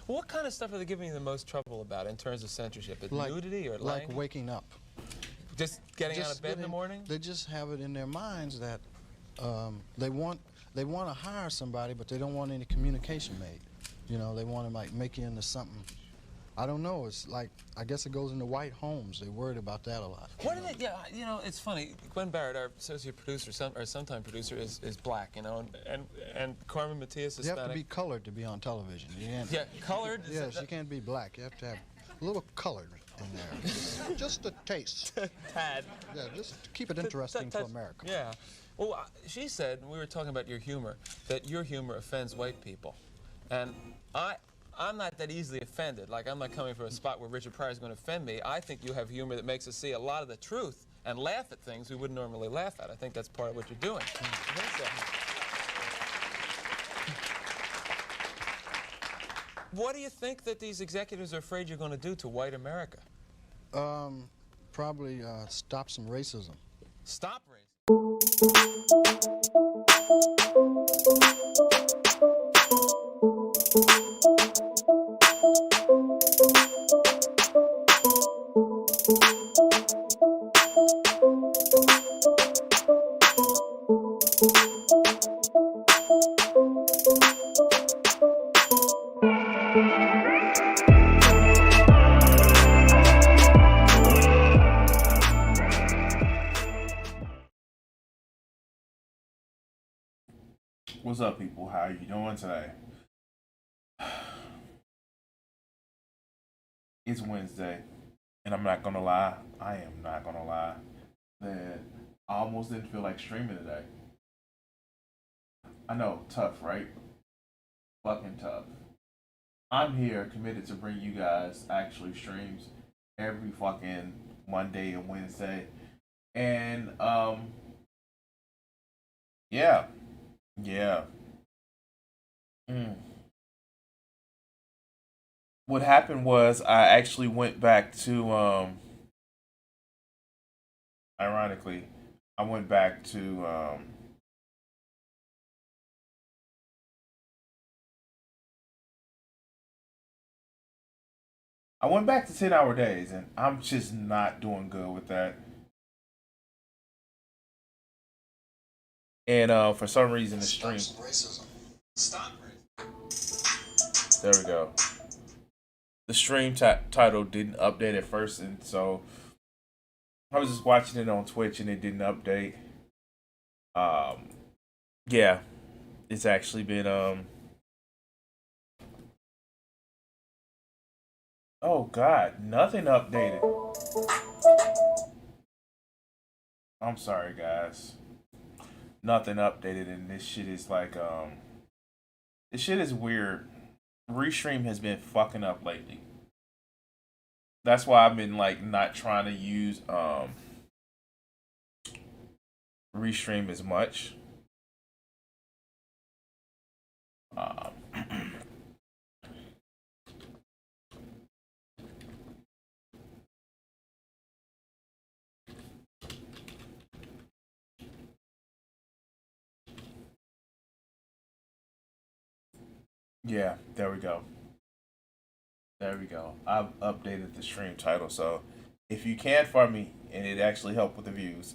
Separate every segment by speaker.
Speaker 1: What kind of stuff are they giving you the most trouble about in terms of censorship? Nudity or
Speaker 2: like waking up?
Speaker 1: Just getting out of bed in the morning?
Speaker 2: They just have it in their minds that they want to hire somebody, but they don't want any communication made. You know, they want to like make you into something. I don't know. It's like, I guess it goes into white homes. They're worried about that a lot.
Speaker 1: What are they? Yeah, you know, it's funny. Gwen Barrett, our associate producer, or sometime producer, is black. You know, and Carmen Matias is
Speaker 2: Hispanic. You have to be colored to be on television.
Speaker 1: Yeah, colored.
Speaker 2: Yes, you can't be black. You have to have a little colored in there. Just a taste.
Speaker 1: Tad.
Speaker 2: Yeah, just to keep it interesting for America.
Speaker 1: Yeah. Well, she said, when we were talking about your humor, that your humor offends white people, and I'm not that easily offended. Like, I'm not coming from a spot where Richard Pryor is going to offend me. I think you have humor that makes us see a lot of the truth and laugh at things we wouldn't normally laugh at. I think that's part of what you're doing. What do you think that these executives are afraid you're going to do to white America?
Speaker 2: Probably stop some racism.
Speaker 1: Stop racism?
Speaker 3: What's up, people? How are you doing today? It's Wednesday, and I'm not gonna lie. I am not gonna lie that I almost didn't feel like streaming today. I know, tough, right? Fucking tough. I'm here committed to bring you guys actually streams every fucking Monday and Wednesday, and yeah, yeah. Mm. What happened was I actually went back to ironically, I went back to I went back to 10-hour days, and I'm just not doing good with that. And for some reason, the stream. Stop. There we go. The stream title didn't update at first, and so I was just watching it on Twitch, and it didn't update. Um, yeah, it's actually been Oh God, nothing updated. I'm sorry, guys. Nothing updated, and this shit is like this shit is weird. Restream has been fucking up lately. That's why I've been like not trying to use Restream as much. Um, yeah, there we go. There we go. I've updated the stream title, so if you can for me and it actually helped with the views,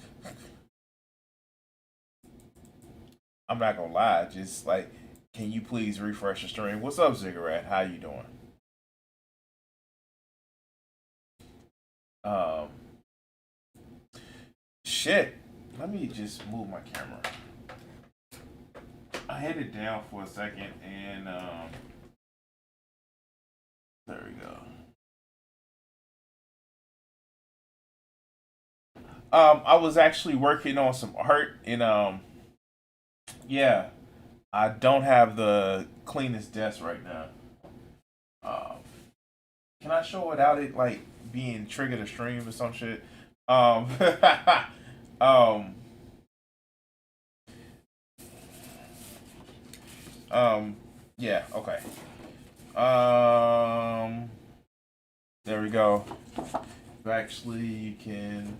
Speaker 3: I'm not gonna lie. Just like, can you please refresh the stream? What's up, Ziggurat? How you doing? Um, shit. Let me just move my camera. I had it down for a second, and there we go. I was actually working on some art, and yeah, I don't have the cleanest desk right now. Um, can I show without it like being triggered a stream or some shit? Um, um, um, yeah, okay. Um, there we go. Actually, you can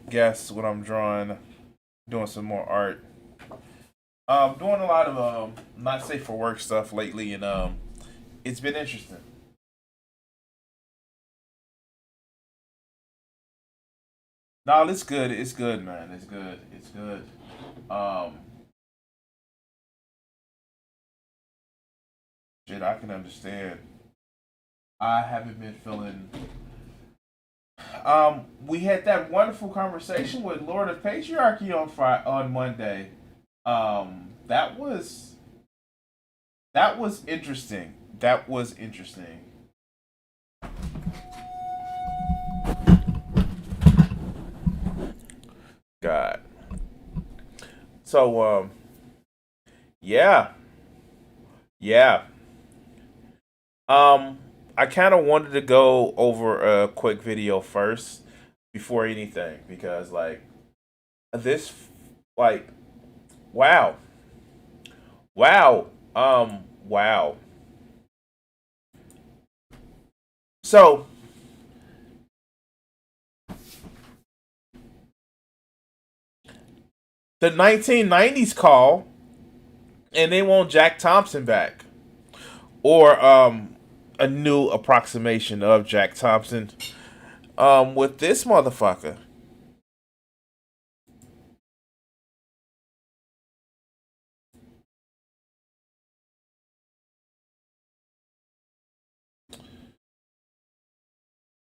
Speaker 3: guess what I'm drawing. Doing some more art. Doing a lot of not safe for work stuff lately, and it's been interesting. No, it's good. It's good, man. It's good. It's good. Um, shit, I can understand. I haven't been feeling. We had that wonderful conversation with Lord of Patriarchy on Monday. That was interesting. That was interesting. God. So yeah, yeah. Um, I kind of wanted to go over a quick video first before anything because this like wow, wow, wow. So the 1990s call, and they want Jack Thompson back, or a new approximation of Jack Thompson. With this motherfucker.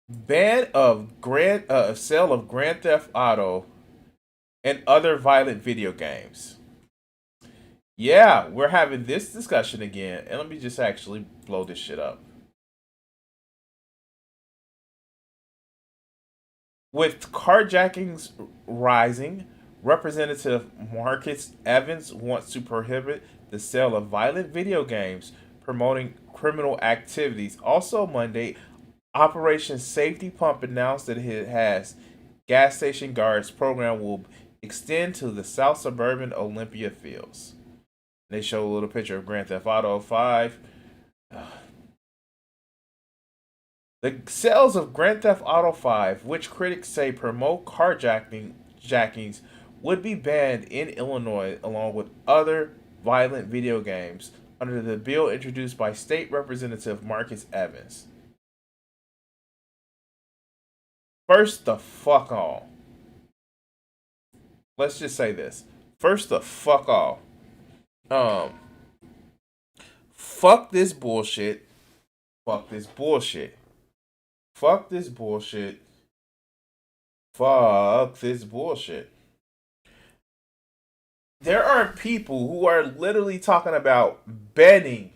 Speaker 3: Ban of sale of Grand Theft Auto and other violent video games. Yeah, we're having this discussion again. And let me just actually blow this shit up. With carjackings rising, Representative Marcus Evans wants to prohibit the sale of violent video games promoting criminal activities. Also, Monday, Operation Safety Pump announced that it has gas station guards program will extend to the South Suburban Olympia fields. They show a little picture of Grand Theft Auto 5. The sales of Grand Theft Auto 5, which critics say promote carjackings, would be banned in Illinois along with other violent video games under the bill introduced by State Representative Marcus Evans. First the fuck all. Let's just say this. First the fuck all. Fuck this bullshit. Fuck this bullshit. Fuck this bullshit. Fuck this bullshit. There are people who are literally talking about banning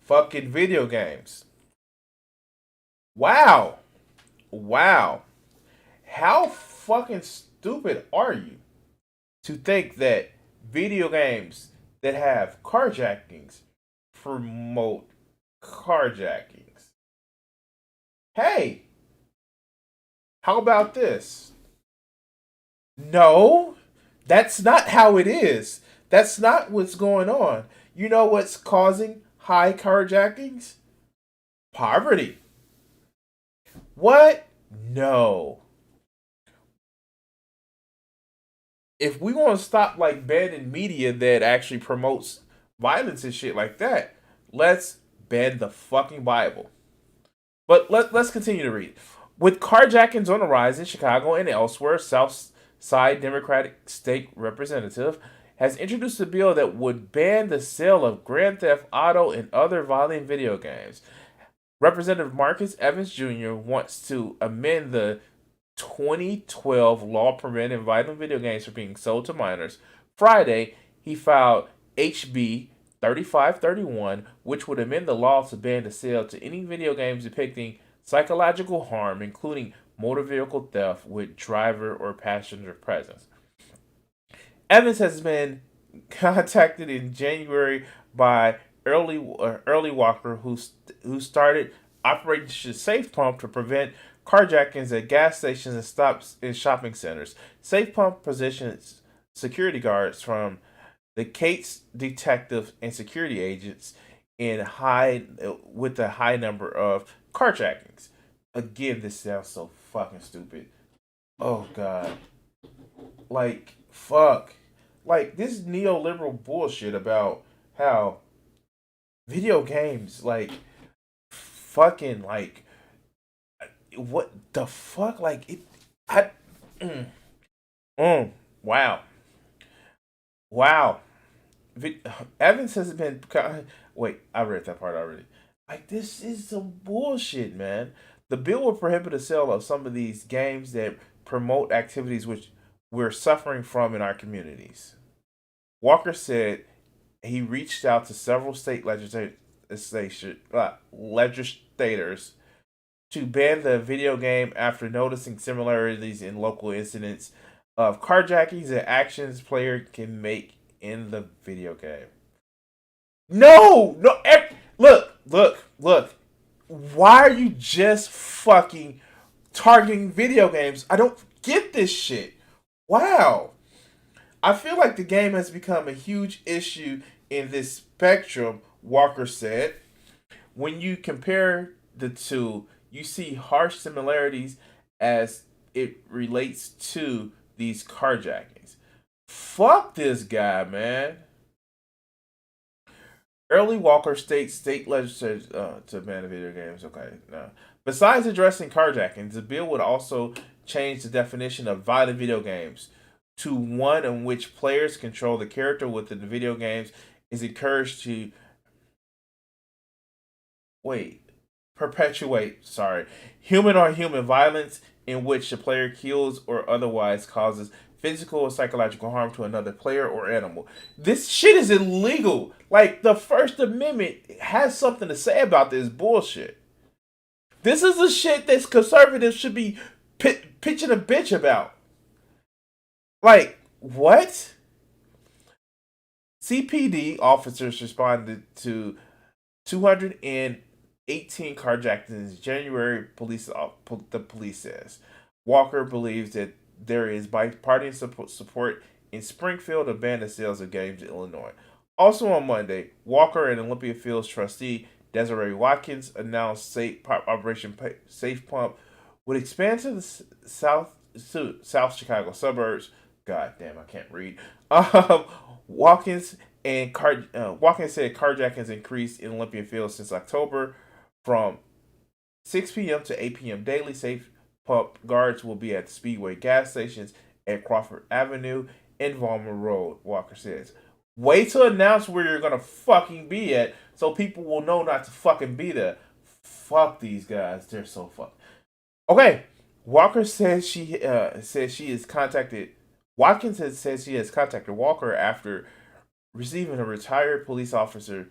Speaker 3: fucking video games. Wow. Wow. How fucking stupid are you to think that video games that have carjackings promote carjackings? Hey, how about this? No, that's not how it is. That's not what's going on. You know what's causing high carjackings? Poverty. What? No. If we want to stop like banning media that actually promotes violence and shit like that, let's ban the fucking Bible. But let's continue to read. With carjackings on the rise in Chicago and elsewhere, South Side Democratic State Representative has introduced a bill that would ban the sale of Grand Theft Auto and other violent video games. Representative Marcus Evans Jr. wants to amend the 2012 law preventing violent video games from being sold to minors. Friday, he filed HB 3531, which would amend the law to ban the sale to any video games depicting psychological harm, including motor vehicle theft with driver or passenger presence. Evans has been contacted in January by Early Walker, who started Operation Safe Pump to prevent carjackings at gas stations and stops in shopping centers. Safe Pump positions security guards from the Cates detective and security agents with a high number of carjackings. Again, this sounds so fucking stupid. Oh god. Like, fuck. Like, this neoliberal bullshit about how video games, like, fucking, like, what the fuck? Like, wow. Wow. Evans has been, wait, I read that part already. Like, this is some bullshit, man. The bill will prohibit the sale of some of these games that promote activities which we're suffering from in our communities. Walker said he reached out to several state legislators to ban the video game after noticing similarities in local incidents of carjackings and actions player can make in the video game. No! Look. Why are you just fucking targeting video games? I don't get this shit. Wow. I feel like the game has become a huge issue in this spectrum, Walker said. When you compare the two, you see harsh similarities as it relates to these carjackings. Fuck this guy, man. Early Walker states state legislators to ban video games. Okay, no. Besides addressing carjackings, the bill would also change the definition of violent video games to one in which players control the character within the video games is encouraged to perpetuate human on human violence in which the player kills or otherwise causes physical or psychological harm to another player or animal. This shit is illegal. Like, the First Amendment has something to say about this bullshit. This is the shit that conservatives should be pitching a bitch about. Like, what? CPD officers responded to 218 carjackings in January. The police says Walker believes that there is bipartisan support in Springfield to ban the sales of games in Illinois. Also on Monday, Walker and Olympia Fields trustee Desiree Watkins announced Operation Safe Pump would expand to the South Chicago suburbs. God damn, I can't read. Watkins said carjackings increased in Olympia Fields since October from 6 p.m. to 8 p.m. daily. Safe Pump guards will be at Speedway gas stations at Crawford Avenue and Vollmer Road, Walker says. Wait to announce where you're gonna fucking be at so people will know not to fucking be there. Fuck these guys. They're so fucked. Okay. Walker says she has contacted Watkins says she has contacted Walker after receiving a retired police officer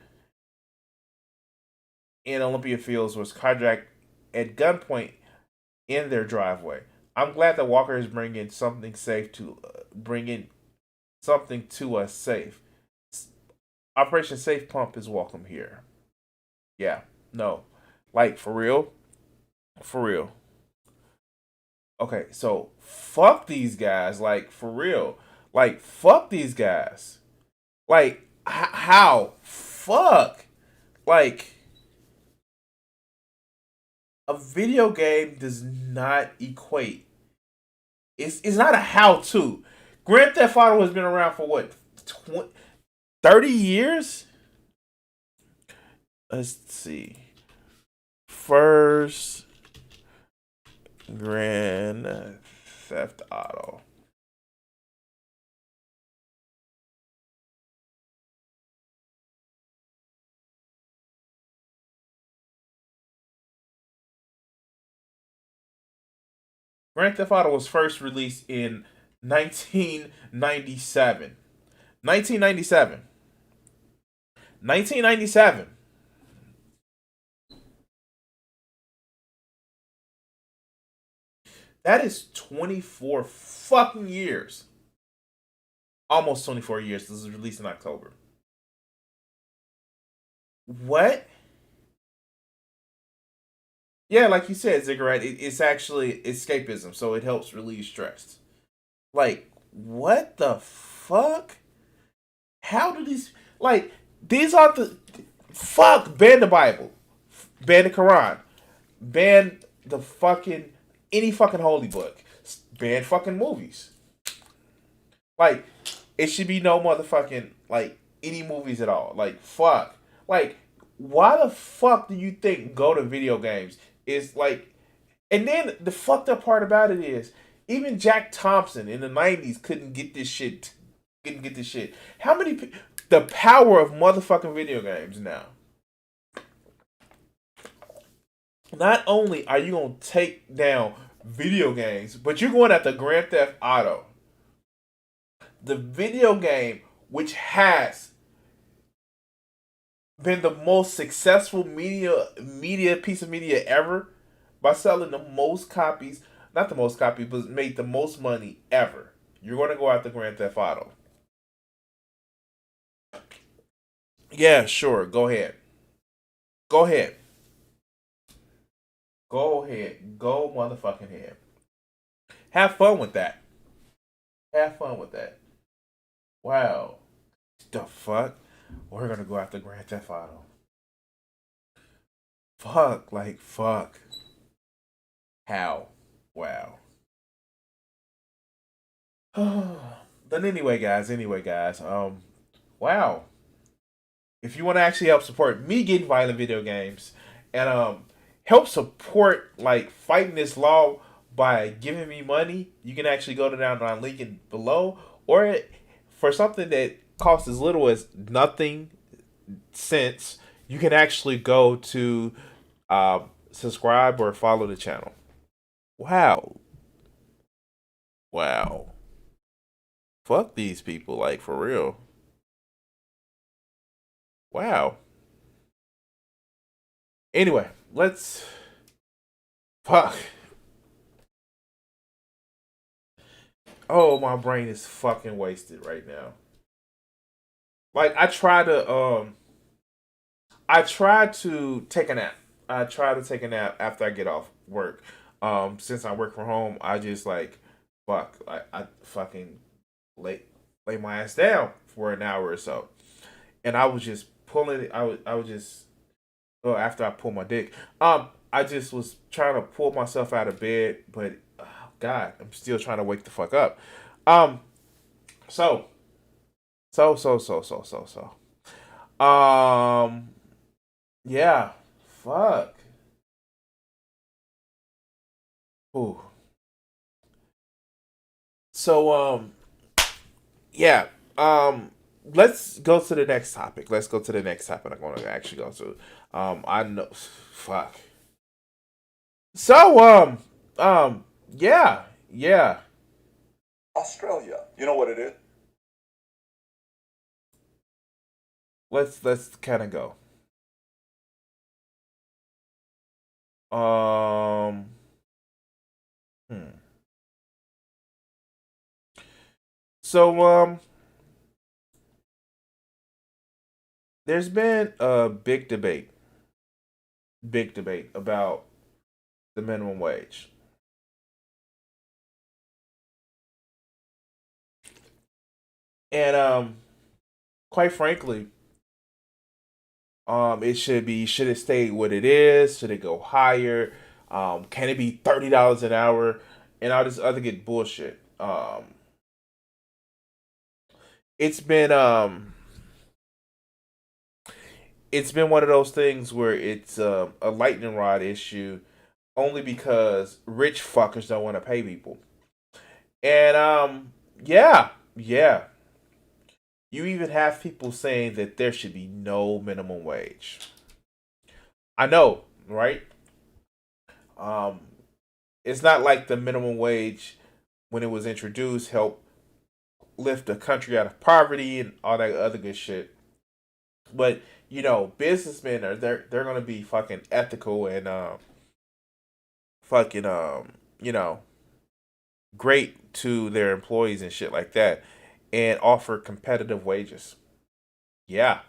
Speaker 3: in Olympia Fields was carjacked at gunpoint in their driveway. I'm glad that Walker is bringing something to us safe. Operation Safe Pump is welcome here. Yeah, no, like for real. Okay, so fuck these guys, like for real. Like fuck these guys. Like how? Fuck. Like a video game does not equate. It's not a how-to. Grand Theft Auto has been around for what, 30 years? Let's see. First Grand Theft Auto. Grand Theft Auto was first released in 1997. 1997. That is 24 fucking years. Almost 24 years. This was released in October. What? Yeah, like you said, Ziggurat, it's actually escapism, so it helps relieve stress. Like, what the fuck? How do these... Like, these are the... Fuck! Ban the Bible. Ban the Quran. Ban the fucking... Any fucking holy book. Ban fucking movies. Like, it should be no motherfucking... Like, any movies at all. Like, fuck. Like, why the fuck do you think go to video games is like... And then the fucked up part about it is, even Jack Thompson in the 90s couldn't get this shit. How many... The power of motherfucking video games now. Not only are you going to take down video games, but you're going after Grand Theft Auto. The video game which has been the most successful piece of media ever by selling the most copies, not the most copies, but made the most money ever. You're going to go after Grand Theft Auto. Yeah, sure. Go ahead. Go motherfucking ahead. Have fun with that. Wow. The fuck? We're gonna go after Grand Theft Auto. Fuck. How? Wow. But anyway, guys. Wow. If you want to actually help support me getting violent video games and help support like fighting this law by giving me money, you can actually go to down on link in below, or for something that costs as little as nothing cents, you can actually go to subscribe or follow the channel. Wow. Fuck these people, like, for real. Wow. Anyway, let's. Fuck. Oh, my brain is fucking wasted right now. Like, I try to take a nap. I try to take a nap after I get off work. Since I work from home, I just like fuck. I fucking lay my ass down for an hour or so, and I was just pulling. I was just after I pulled my dick. I just was trying to pull myself out of bed, but God, I'm still trying to wake the fuck up. Um, so so. Yeah, fuck. Ooh. So yeah. Let's go to the next topic. Let's go to the next topic I'm gonna actually go to. I know fuck. So yeah, yeah.
Speaker 4: Australia. You know what it is?
Speaker 3: Let's kind of go. Um hmm. So there's been a big debate about the minimum wage. And quite frankly, should it stay what it is? Should it go higher? Can it be $30 an hour? And all this other good bullshit. It's been it's been one of those things where it's a lightning rod issue only because rich fuckers don't want to pay people. And yeah, yeah. You even have people saying that there should be no minimum wage. I know, right? Um, it's not like the minimum wage when it was introduced helped lift the country out of poverty and all that other good shit. But businessmen they're gonna be fucking ethical and fucking great to their employees and shit like that, and offer competitive wages. Yeah,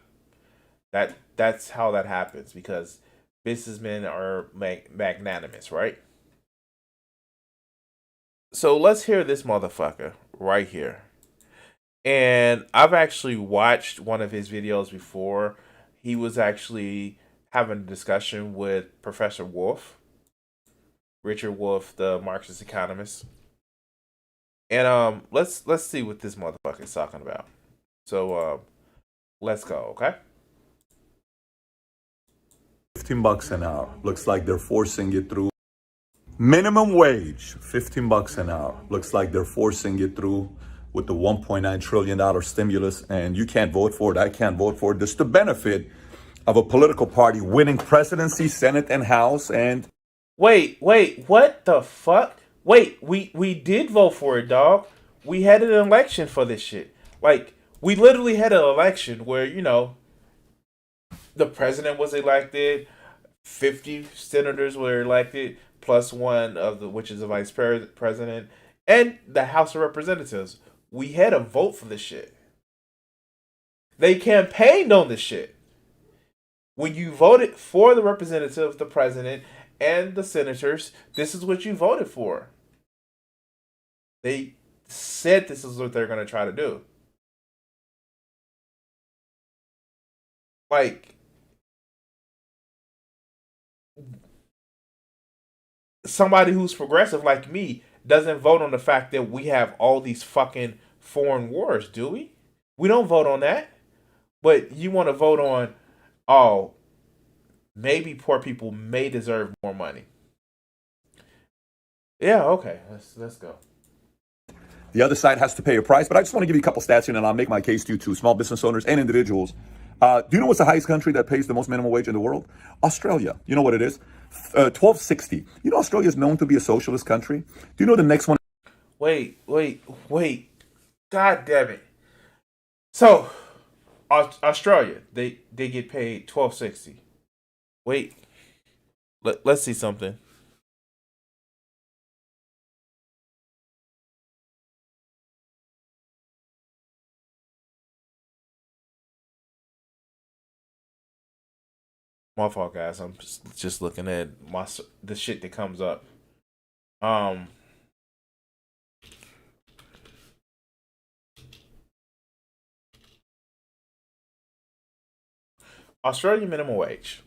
Speaker 3: that's how that happens because businessmen are magnanimous, right? So let's hear this motherfucker right here. And I've actually watched one of his videos before. He was actually having a discussion with Professor Wolf, Richard Wolf, the Marxist economist. And let's see what this motherfucker is talking about. So let's go, okay?
Speaker 5: $15 an hour. Looks like they're forcing it through. Minimum wage, $15 an hour. Looks like they're forcing it through with the $1.9 trillion stimulus, and you can't vote for it. I can't vote for it. This is the benefit of a political party winning presidency, Senate, and House. And
Speaker 3: wait, what the fuck? Wait, we did vote for it, dog. We had an election for this shit. Like, we literally had an election where the president was elected, 50 senators were elected, plus one of which is the vice president, and the House of Representatives. We had a vote for this shit. They campaigned on this shit. When you voted for the representative, the president, and the senators, this is what you voted for. They said this is what they're going to try to do. Like, somebody who's progressive like me doesn't vote on the fact that we have all these fucking foreign wars, do we? We don't vote on that. But you want to vote on, oh, maybe poor people may deserve more money. Yeah, okay. Let's go.
Speaker 5: the other side has to pay a price. But I just want to give you a couple stats here, and I'll make my case to you, to small business owners and individuals. Do you know what's the highest country that pays the most minimum wage in the world? Australia. You know what it is? 1260. You know Australia is known to be a socialist country. Do you know the next one?
Speaker 3: Wait. God damn it. So Australia, they get paid $12.60. Wait, let's see something. My fault, guys. I'm just looking at the shit that comes up. Um, Australian minimum wage.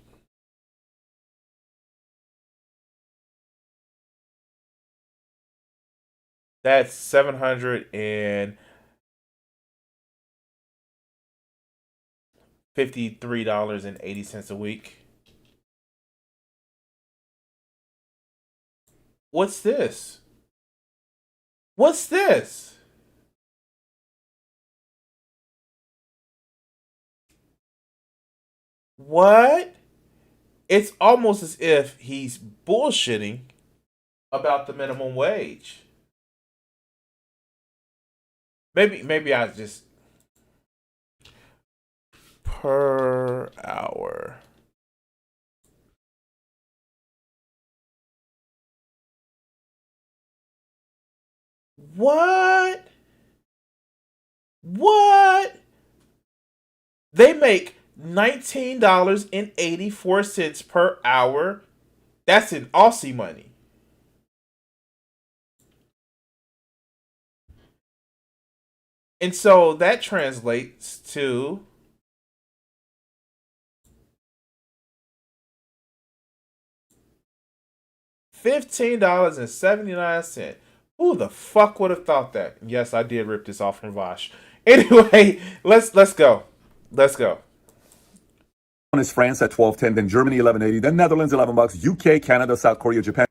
Speaker 3: That's $753.80 a week. What's this? What's this? What? It's almost as if he's bullshitting about the minimum wage. Maybe I just per hour. What? What? They make $19.84 per hour. That's in Aussie money. And so that translates to $15.79. Who the fuck would have thought that? Yes, I did rip this off from Vosh. Anyway, let's go. Let's go.
Speaker 5: One is France at 12.10, then Germany 11.80, then Netherlands $11, UK, Canada, South Korea, Japan.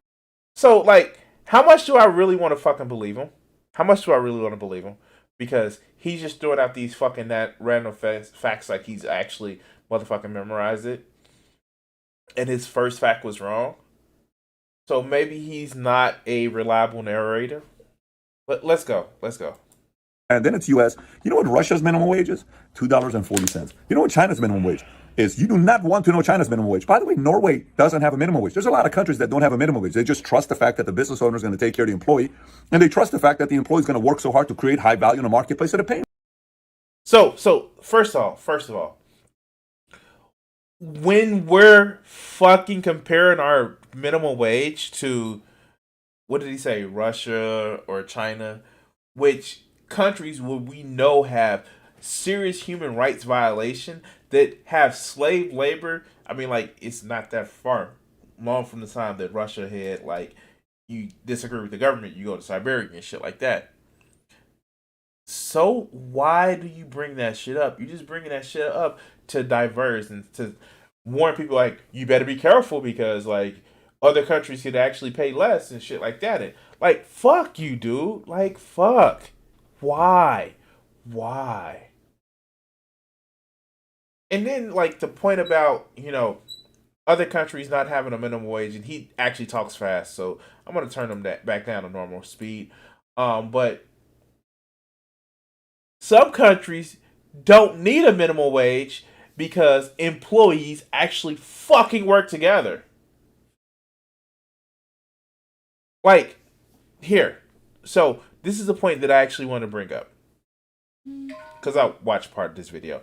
Speaker 3: So, like, how much do I really want to fucking believe him? How much do I really want to believe him? Because he's just throwing out these fucking that random facts like he's actually motherfucking memorized it. And his first fact was wrong. So maybe he's not a reliable narrator. But let's go. Let's go.
Speaker 5: And then it's US. You know what Russia's minimum wage is? $2.40. You know what China's minimum wage is? You do not want to know China's minimum wage. By the way, Norway doesn't have a minimum wage. There's a lot of countries that don't have a minimum wage. They just trust the fact that the business owner is going to take care of the employee. And they trust the fact that the employee is going to work so hard to create high value in the marketplace that it pays.
Speaker 3: So first of all, when we're fucking comparing our minimum wage to, what did he say, Russia or China, which countries would we know have serious human rights violation, that have slave labor? I mean, like, it's not that far long from the time that Russia had, like, you disagree with the government, you go to Siberia and shit like that. So why do you bring that shit up? You're just bringing that shit up to diverse and to warn people, like, you better be careful because, like, other countries could actually pay less and shit like that. And, like, fuck you, dude. Like, fuck. Why? Why? And then, like, the point about, other countries not having a minimum wage, and he actually talks fast, so I'm going to turn him back down to normal speed. But some countries don't need a minimum wage because employees actually fucking work together. Like, here. So, this is a point that I actually want to bring up. Because I watched part of this video.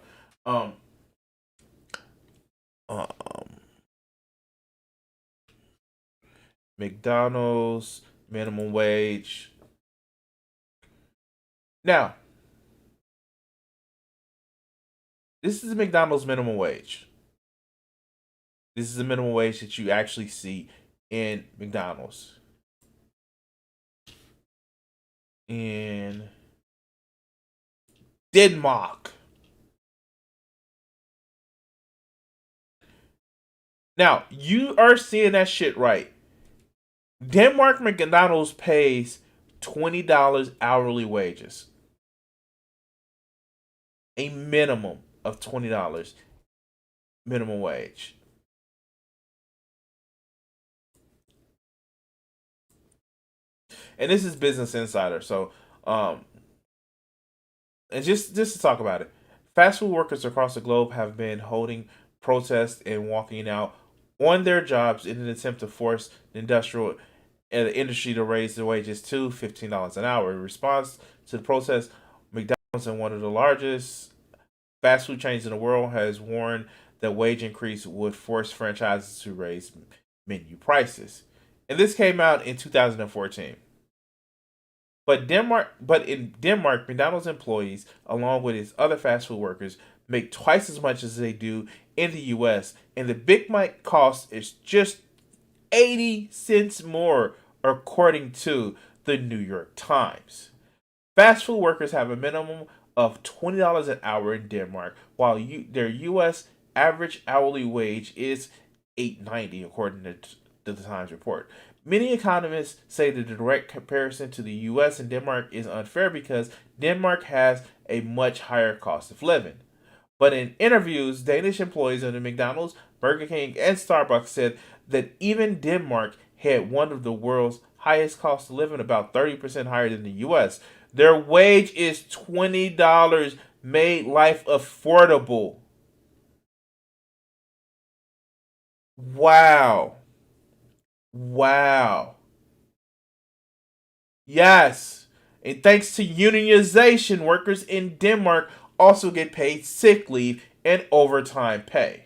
Speaker 3: McDonald's, minimum wage. Now, this is the McDonald's minimum wage. This is the minimum wage that you actually see in McDonald's. In Denmark. Now, you are seeing that shit right. Denmark McDonald's pays $20 hourly wages. A minimum of $20 minimum wage. And this is Business Insider, so And just to talk about it, fast food workers across the globe have been holding protests and walking out on their jobs in an attempt to force the industry to raise their wages to $15 an hour. In response to the protest, McDonald's and one of the largest fast food chains in the world has warned that wage increase would force franchises to raise menu prices. And this came out in 2014. But in Denmark, McDonald's employees, along with its other fast food workers, make twice as much as they do in the U.S. And the Big Mac cost is just 80 cents more, according to the New York Times. Fast food workers have a minimum of $20 an hour in Denmark, while their U.S. average hourly wage is $8.90, according to the Times report. Many economists say the direct comparison to the U.S. and Denmark is unfair because Denmark has a much higher cost of living. But in interviews, Danish employees of the McDonald's, Burger King, and Starbucks said that even Denmark had one of the world's highest cost of living, about 30% higher than the U.S. Their wage is $20, made life affordable. Wow. Yes. And thanks to unionization, workers in Denmark also get paid sick leave and overtime pay.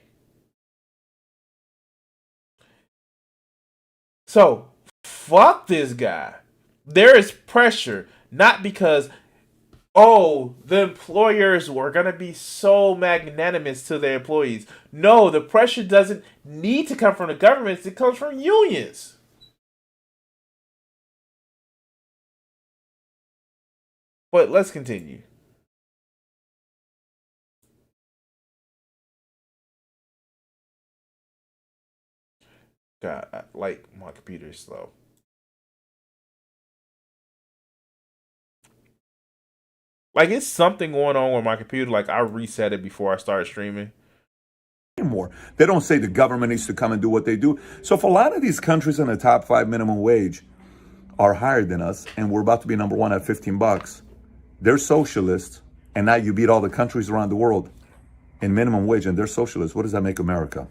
Speaker 3: So, fuck this guy. There is pressure, not because, the employers were going to be so magnanimous to their employees. No, the pressure doesn't need to come from the government. It comes from unions. But let's continue. God, my computer is slow. It's something going on with my computer. I reset it before I started streaming.
Speaker 5: More. They don't say the government needs to come and do what they do. So if a lot of these countries in the top 5 minimum wage are higher than us, and we're about to be number 1 at $15, they're socialists, and now you beat all the countries around the world in minimum wage, and they're socialists. What does that make America?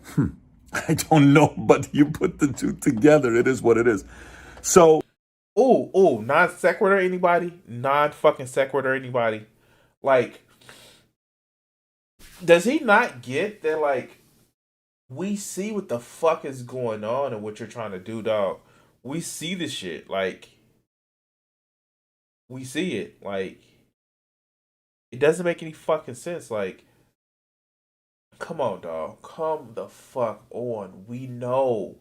Speaker 5: I don't know, but you put the two together, it is what it is. So,
Speaker 3: non sequitur anybody? Non fucking sequitur anybody? Does he not get that? We see what the fuck is going on and what you're trying to do, dog. We see this shit. We see it. It doesn't make any fucking sense. Come on, dog. Come the fuck on. We know.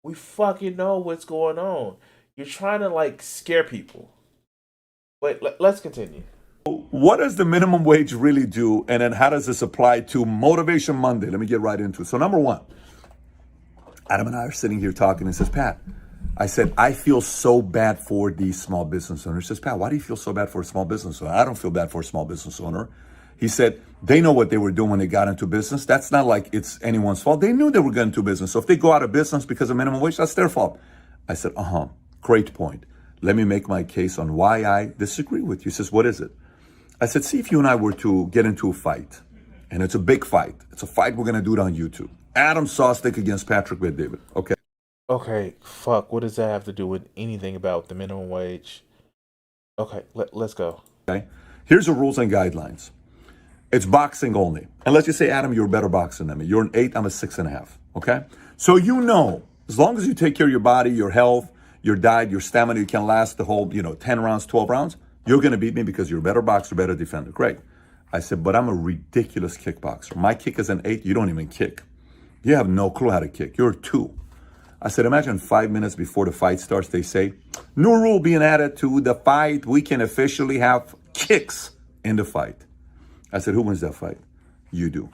Speaker 3: We fucking know what's going on. You're trying to, scare people. Wait, let's continue.
Speaker 5: What does the minimum wage really do? And then how does this apply to Motivation Monday? Let me get right into it. So number one, Adam and I are sitting here talking and says, Pat, I said, I feel so bad for these small business owners. He says, Pat, why do you feel so bad for a small business owner? I don't feel bad for a small business owner. He said, they know what they were doing when they got into business. That's not like it's anyone's fault. They knew they were going into business. So if they go out of business because of minimum wage, that's their fault. I said, great point. Let me make my case on why I disagree with you. He says, what is it? I said, see if you and I were to get into a fight, and it's a big fight. It's a fight we're going to do it on YouTube. Adam Sosnick against Patrick Bet-David. Okay.
Speaker 3: Okay, fuck. What does that have to do with anything about the minimum wage? Okay, let's go.
Speaker 5: Okay. Here's the rules and guidelines. It's boxing only. And let's just say, Adam, you're a better boxer than me. You're an 8, I'm a 6.5. Okay? So as long as you take care of your body, your health, your diet, your stamina, you can last the whole, 10 rounds, 12 rounds, you're going to beat me because you're a better boxer, better defender. Great. I said, but I'm a ridiculous kickboxer. My kick is an 8. You don't even kick. You have no clue how to kick. You're a 2. I said, imagine 5 minutes before the fight starts, they say, new rule being added to the fight. We can officially have kicks in the fight. I said, who wins that fight? You do.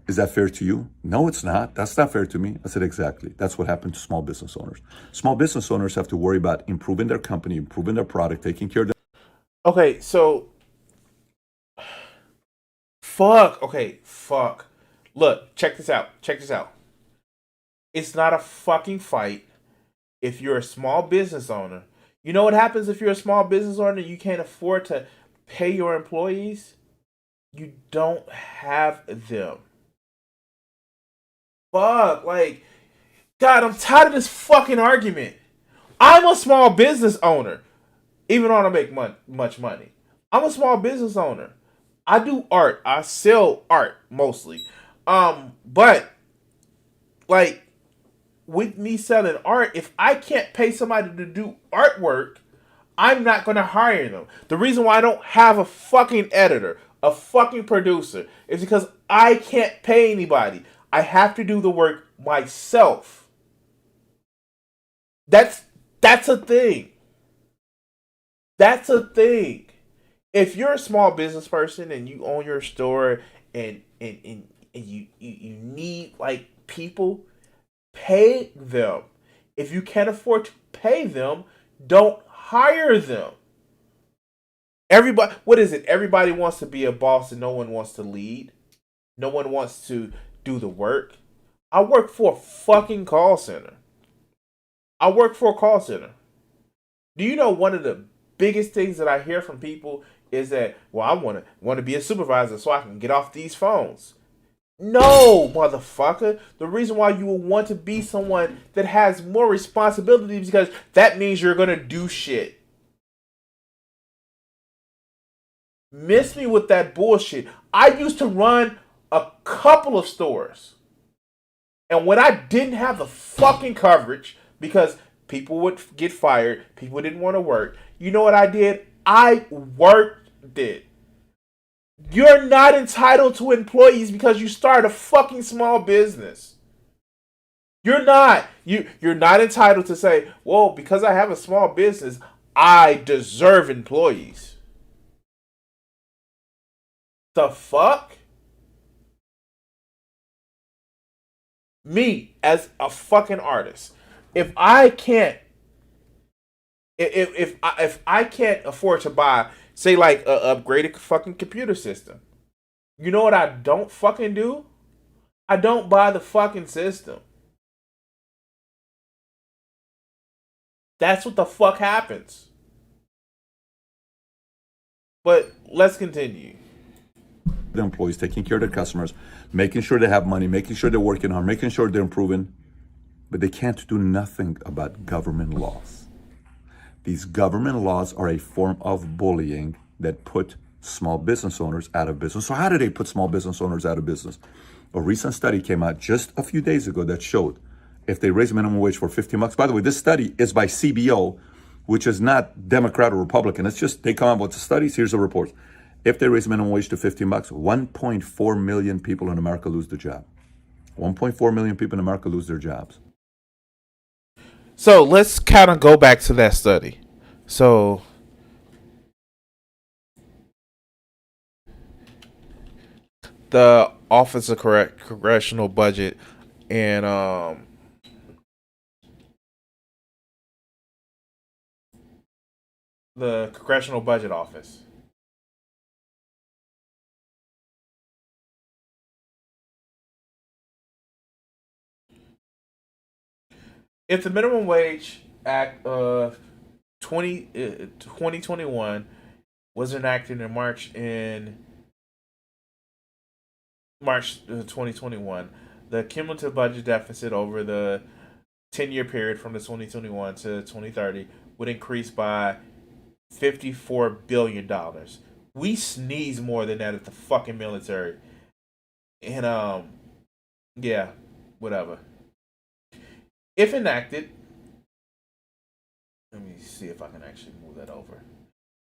Speaker 5: Is that fair to you? No, it's not. That's not fair to me. I said, exactly. That's what happened to small business owners. Small business owners have to worry about improving their company, improving their product, taking care of their...
Speaker 3: Okay, so... Fuck. Okay, fuck. Look, check this out. It's not a fucking fight if you're a small business owner. You know what happens if you're a small business owner? You can't afford to pay your employees, you don't have them. Fuck, like, God, I'm tired of this fucking argument. I'm a small business owner, even though I don't make much money. I'm a small business owner. I do art. I sell art mostly. But like with me selling art, if I can't pay somebody to do artwork, I'm not going to hire them. The reason why I don't have a fucking editor, a fucking producer, is because I can't pay anybody. I have to do the work myself. That's a thing. That's a thing. If you're a small business person and you own your store and you need like people, pay them. If you can't afford to pay them, don't hire them. Everybody, what is it? Everybody wants to be a boss and no one wants to lead. No one wants to do the work. I work for a fucking call center. Do you know one of the biggest things that I hear from people is that, well, I want to be a supervisor so I can get off these phones. No, motherfucker. The reason why you will want to be someone that has more responsibility is because that means you're going to do shit. Miss me with that bullshit. I used to run a couple of stores. And when I didn't have the fucking coverage, because people would get fired, people didn't want to work, you know what I did? I worked it. You're not entitled to employees because you start a fucking small business. You're not. You're not entitled to say, well, because I have a small business, I deserve employees. The fuck? Me as a fucking artist, if I can't afford to buy, say, like a upgraded fucking computer system, you know what I don't fucking do? I don't buy the fucking system. That's what the fuck happens. But let's continue.
Speaker 5: The employees, taking care of their customers, making sure they have money, making sure they're working hard, making sure they're improving, but they can't do nothing about government laws. These government laws are a form of bullying that put small business owners out of business. So how do they put small business owners out of business? A recent study came out just a few days ago that showed if they raise minimum wage for 15 bucks, by the way, this study is by CBO, which is not Democrat or Republican. It's just, they come up with the studies, here's the reports. If they raise minimum wage to 15 bucks, 1.4 million people in America lose their job. 1.4 million people in America lose their jobs.
Speaker 3: So let's kind of go back to that study. So the Office of Congressional Budget and the Congressional Budget Office. If the Minimum Wage Act of 2021 was enacted in March 2021, the cumulative budget deficit over the 10-year period from the 2021 to 2030 would increase by $54 billion. We sneeze more than that at the fucking military. And, yeah, whatever. If enacted, let me see if I can actually move that over.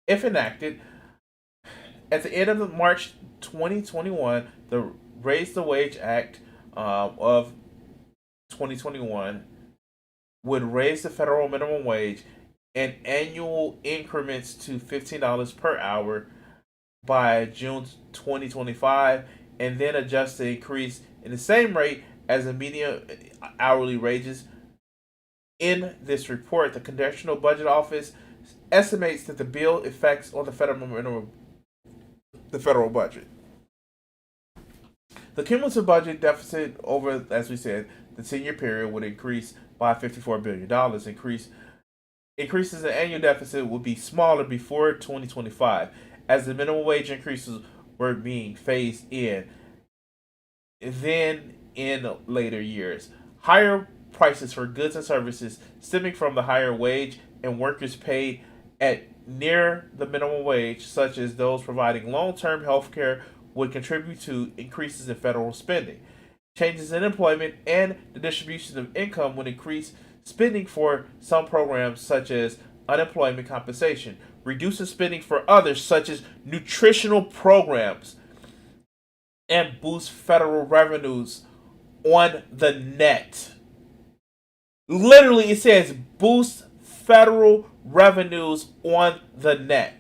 Speaker 3: If enacted, at the end of March 2021, the Raise the Wage Act of 2021 would raise the federal minimum wage in annual increments to $15 per hour by June 2025, and then adjust the increase in the same rate as the median hourly wages. In this report, the Congressional Budget Office estimates that the bill effects on the federal budget. The cumulative budget deficit over, as we said, the 10-year period would increase by $54 billion. Increases in annual deficit would be smaller before 2025, as the minimum wage increases were being phased in. Then, in later years, higher prices for goods and services stemming from the higher wage and workers paid at near the minimum wage, such as those providing long-term health care, would contribute to increases in federal spending. Changes in employment and the distribution of income would increase spending for some programs, such as unemployment compensation, reducing spending for others, such as nutritional programs, and boost federal revenues on the net. Literally, it says boost federal revenues on the net.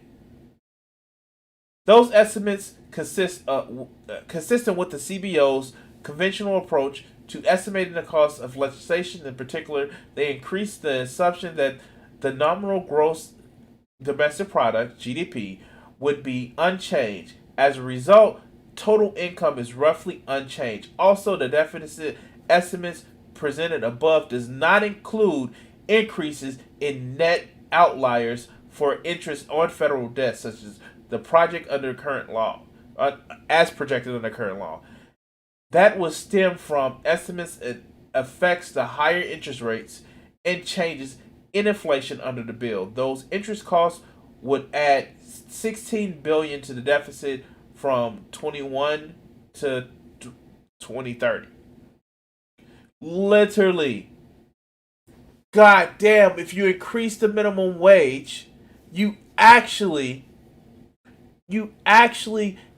Speaker 3: Those estimates consistent with the CBO's conventional approach to estimating the cost of legislation. In particular, they increase the assumption that the nominal gross domestic product (GDP) would be unchanged. As a result, total income is roughly unchanged. Also, the deficit estimates presented above does not include increases in net outliers for interest on federal debt, such as the project under current law, as projected under current law. That would stem from estimates it affects the higher interest rates and changes in inflation under the bill. Those interest costs would add $16 billion to the deficit from 21 to 2030. Literally. God damn, if you increase the minimum wage, you actually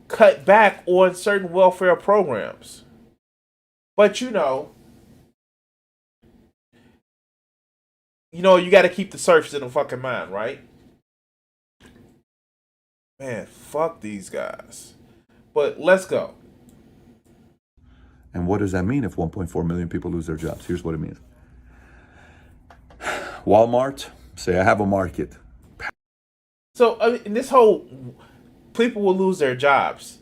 Speaker 3: cut back on certain welfare programs. But you got to keep the serfs in the fucking mind, right? Man, fuck these guys. But let's go.
Speaker 5: And what does that mean if 1.4 million people lose their jobs? Here's what it means. Walmart, say I have a market.
Speaker 3: So, in this whole people will lose their jobs.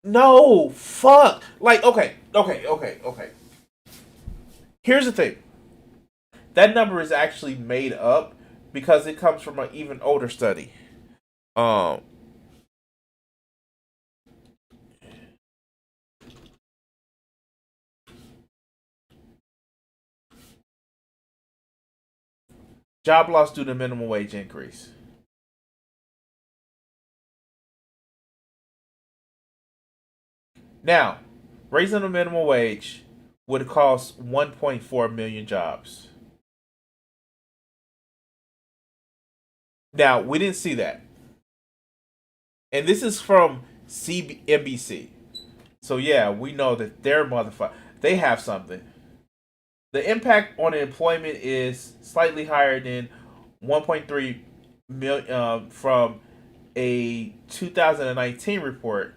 Speaker 3: No, fuck. Like, okay. Here's the thing. That number is actually made up because it comes from an even older study. Job loss due to minimum wage increase. Now, raising the minimum wage would cost 1.4 million jobs. Now, we didn't see that. And this is from NBC. So, yeah, we know that they're motherfucker. They have something. The impact on employment is slightly higher than 1.3 million from a 2019 report.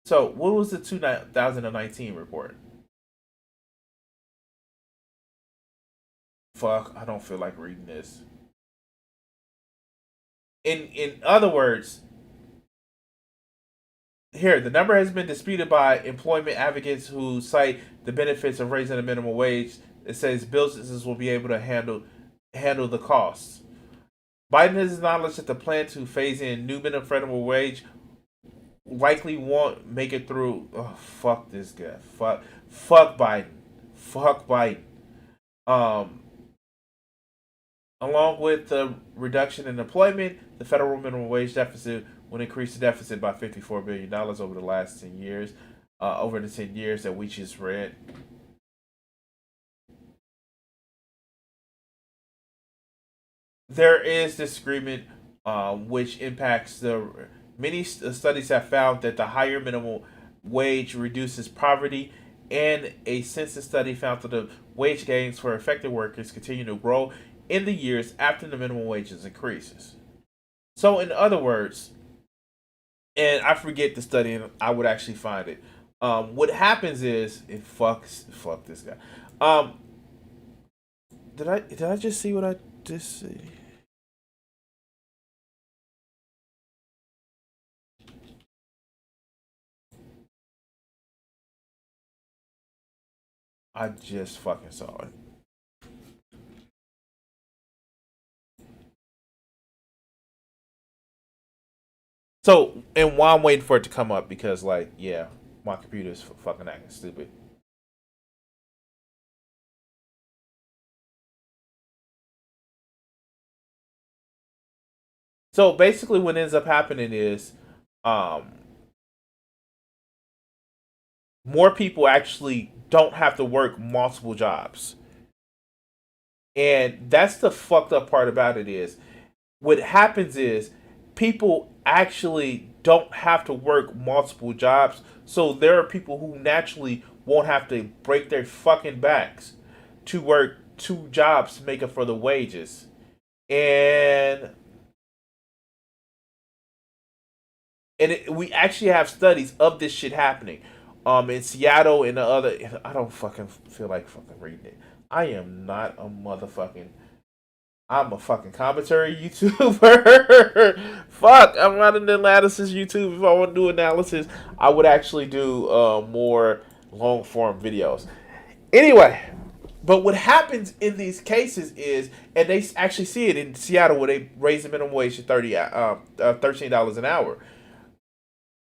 Speaker 3: So, what was the 2019 report? Fuck, I don't feel like reading this. In other words, here, the number has been disputed by employment advocates who cite the benefits of raising the minimum wage. It says businesses will be able to handle the costs. Biden has acknowledged that the plan to phase in new minimum wage likely won't make it through. Oh, fuck this guy. Fuck Biden. Fuck Biden. Along with the reduction in employment, the federal minimum wage deficit would increase the deficit by $54 billion over the last 10 years, over the 10 years that we just read. There is disagreement which impacts many studies have found that the higher minimum wage reduces poverty, and a census study found that the wage gains for affected workers continue to grow in the years after the minimum wages increases. So, in other words, and I forget the study, and I would actually find it. What happens is fuck this guy. Did I just see what I just see? I just fucking saw it. So, and while I'm waiting for it to come up, because, like, yeah, my computer is fucking acting stupid. So basically, what ends up happening is, um, more people actually don't have to work multiple jobs, and that's the fucked up part about it. Is what happens is people actually don't have to work multiple jobs, so there are people who naturally won't have to break their fucking backs to work two jobs to make up for the wages. And we actually have studies of this shit happening in Seattle and the other. I don't fucking feel like fucking reading it. I am not a motherfucking, I'm a fucking commentary YouTuber. Fuck, I'm not an analysis YouTube. If I want to do analysis, I would actually do more long form videos. Anyway, but what happens in these cases is, and they actually see it in Seattle where they raise the minimum wage to $13 an hour.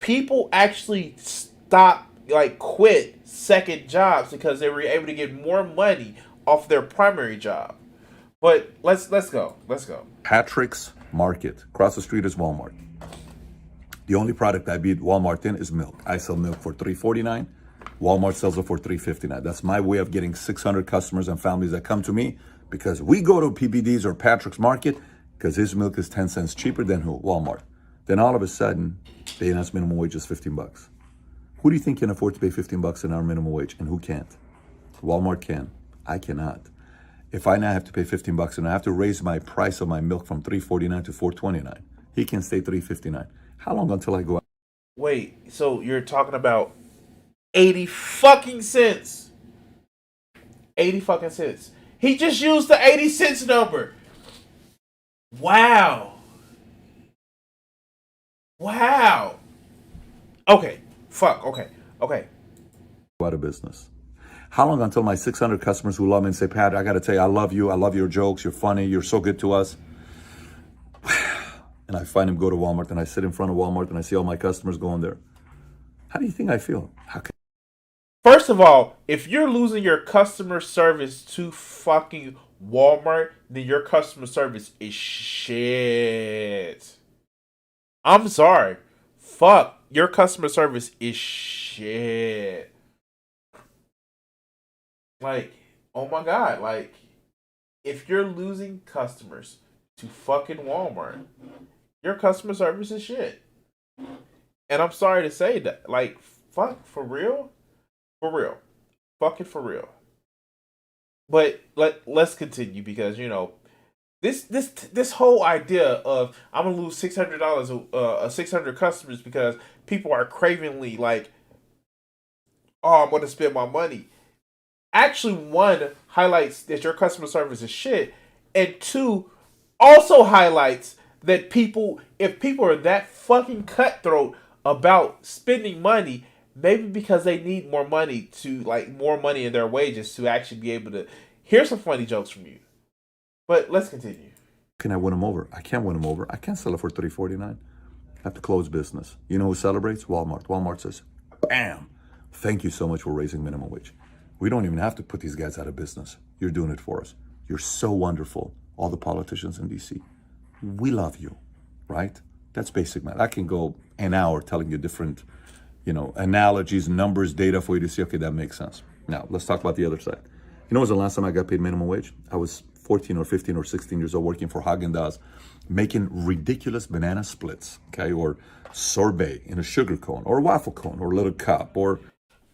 Speaker 3: People actually stop, like, quit second jobs because they were able to get more money off their primary job. But let's go.
Speaker 5: Patrick's Market. Across the street is Walmart. The only product I beat Walmart in is milk. I sell milk for $3.49. Walmart sells it for $3.59. That's my way of getting 600 customers and families that come to me because we go to PBD's or Patrick's Market because his milk is 10 cents cheaper than who? Walmart. Then all of a sudden, they announce minimum wage is $15. Who do you think can afford to pay $15 an hour minimum wage and who can't? Walmart can. I cannot. If I now have to pay $15 and I have to raise my price of my milk from $3.49 to $4.29, he can stay $3.59. How long until I go out?
Speaker 3: Wait, so you're talking about 80 fucking cents? 80 fucking cents. He just used the 80 cents number. Wow. Okay. Fuck. Okay.
Speaker 5: Out of business. How long until my 600 customers who love me and say, Pat, I got to tell you, I love you. I love your jokes. You're funny. You're so good to us. And I find him go to Walmart and I sit in front of Walmart and I see all my customers going there. How do you think I feel?
Speaker 3: First of all, if you're losing your customer service to fucking Walmart, then your customer service is shit. I'm sorry. Fuck. Your customer service is shit. Like, oh my god. Like, if you're losing customers to fucking Walmart, your customer service is shit. And I'm sorry to say that. Like, fuck, for real? For real. Fuck it, for real. But let's continue because, you know, this whole idea of I'm gonna lose $600, 600 customers because people are cravingly like, oh, I'm gonna spend my money. Actually, one, highlights that your customer service is shit, and two, also highlights that if people are that fucking cutthroat about spending money, maybe because they need more money more money in their wages to actually be able to hear some funny jokes from you. But let's continue.
Speaker 5: Can I win them over? I can't win them over. I can't sell it for $3.49. I have to close business. You know who celebrates? Walmart. Walmart says, bam, thank you so much for raising minimum wage. We don't even have to put these guys out of business. You're doing it for us. You're so wonderful. All the politicians in DC. We love you, right? That's basic math. I can go an hour telling you different, analogies, numbers, data for you to see, okay, that makes sense. Now, let's talk about the other side. You know, when was the last time I got paid minimum wage? I was 14 or 15 or 16 years old working for Haagen-Dazs, making ridiculous banana splits, okay, or sorbet in a sugar cone, or a waffle cone, or a little cup, or...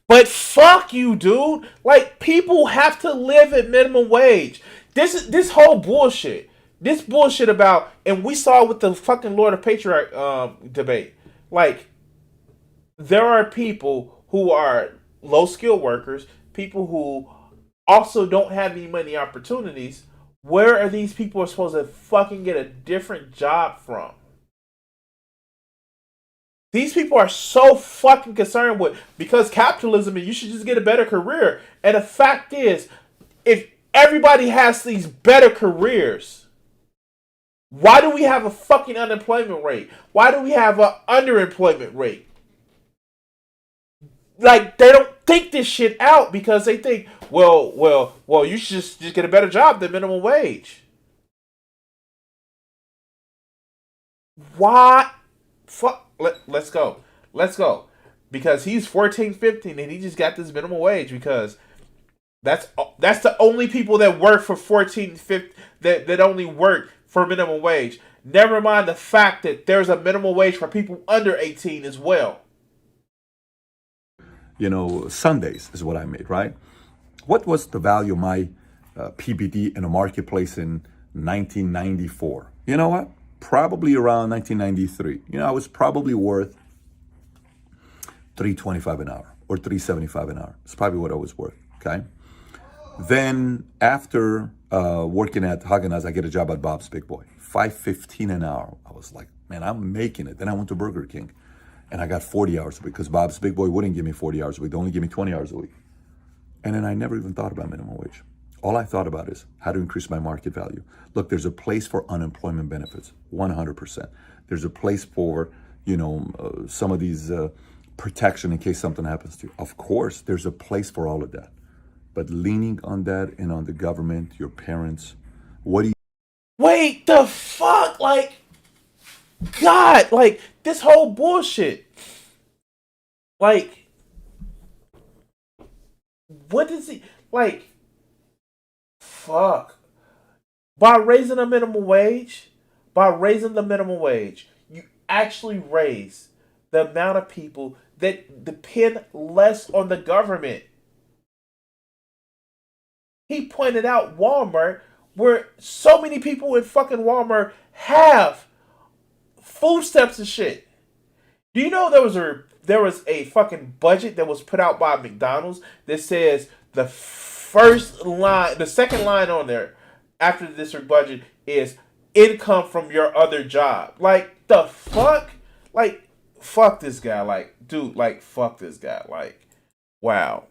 Speaker 3: But fuck you, dude. Like, people have to live at minimum wage. This whole bullshit. This bullshit about, and we saw with the fucking Lord of Patriarch debate. Like, there are people who are low-skilled workers, people who also don't have any money opportunities. Where are these people supposed to fucking get a different job from? These people are so fucking concerned with, because capitalism and you should just get a better career. And the fact is, if everybody has these better careers, Why do we have a fucking unemployment rate? Why do we have an underemployment rate? Like, they don't think this shit out because they think, well, you should just get a better job than minimum wage. Why? Fuck. Let's go. Let's go. Because he's 14, 15, and he just got this minimum wage because that's the only people that work for 14, 15, that only work for minimum wage. Never mind the fact that there's a minimum wage for people under 18 as well.
Speaker 5: Sundays is what I made, right? What was the value of my PBD in a marketplace in 1994? You know what? Probably around 1993. I was probably worth $3.25 an hour or $3.75 an hour. It's probably what I was worth, okay? Then after working at Häagen-Dazs, I get a job at Bob's Big Boy, $5.15 an hour. I was like, man, I'm making it. Then I went to Burger King, and I got 40 hours a week because Bob's Big Boy wouldn't give me 40 hours a week. They only give me 20 hours a week. And then I never even thought about minimum wage. All I thought about is how to increase my market value. Look, there's a place for unemployment benefits, 100%. There's a place for, some of these protection in case something happens to you. Of course, there's a place for all of that. But leaning on that and on the government, your parents, what do you...
Speaker 3: Wait, the fuck? Like, God, like, this whole bullshit. Like, what is he, like, fuck. By raising the minimum wage, you actually raise the amount of people that depend less on the government. He pointed out Walmart, where so many people in fucking Walmart have food stamps and shit. Do you know there was a fucking budget that was put out by McDonald's that says the second line on there after the district budget is income from your other job. Like, the fuck? Like, fuck this guy. Like, dude, like, fuck this guy. Like, wow.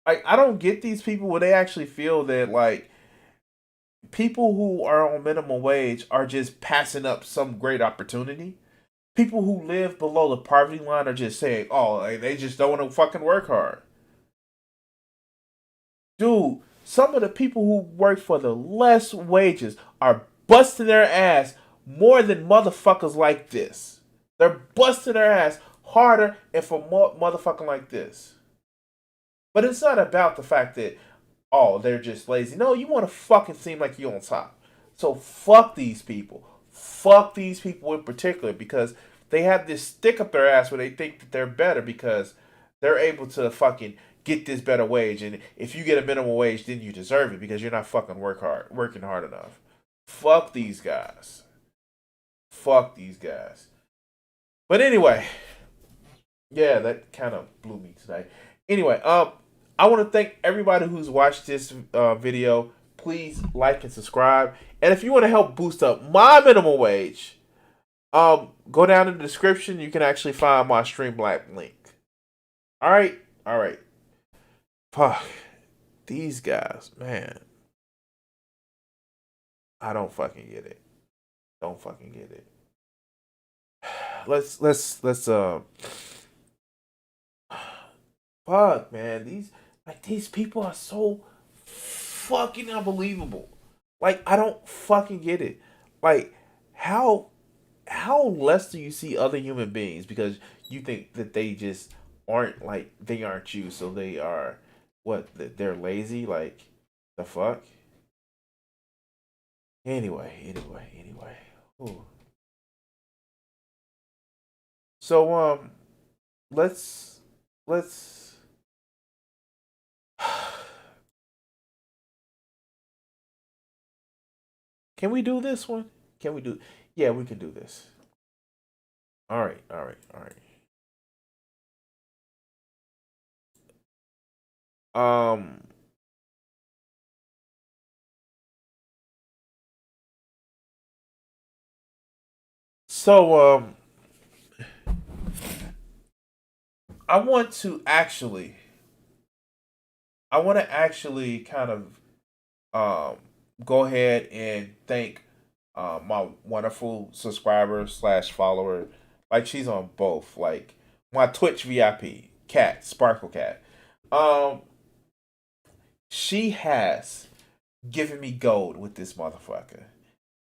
Speaker 3: Like, I don't get these people when they actually feel that, like, people who are on minimum wage are just passing up some great opportunity. People who live below the poverty line are just saying, oh, they just don't want to fucking work hard. Dude, some of the people who work for the less wages are busting their ass more than motherfuckers like this. They're busting their ass harder and for more motherfucking like this. But it's not about the fact that, oh, they're just lazy. No, you want to fucking seem like you're on top. So fuck these people. Fuck these people in particular because they have this stick up their ass where they think that they're better because they're able to fucking get this better wage. And if you get a minimum wage, then you deserve it because you're not fucking working hard enough. Fuck these guys. Fuck these guys. But anyway, yeah, that kind of blew me today. Anyway, I want to thank everybody who's watched this video. Please like and subscribe. And if you want to help boost up my minimum wage, go down in the description. You can actually find my Streamlabs link. All right. Fuck. These guys, man. I don't fucking get it. Don't fucking get it. Let's fuck, man. These people are so fucking unbelievable. Like, I don't fucking get it. Like, how less do you see other human beings because you think that they just aren't, like, they aren't you, so they are what? They're lazy? Like, the fuck? Anyway. Ooh. So let's can we do this one? Yeah, we can do this. All right. So I want to actually kind of go ahead and thank my wonderful subscriber slash follower. Like she's on both. Like my Twitch VIP, Cat, Sparkle Cat. Um, she has given me gold with this motherfucker.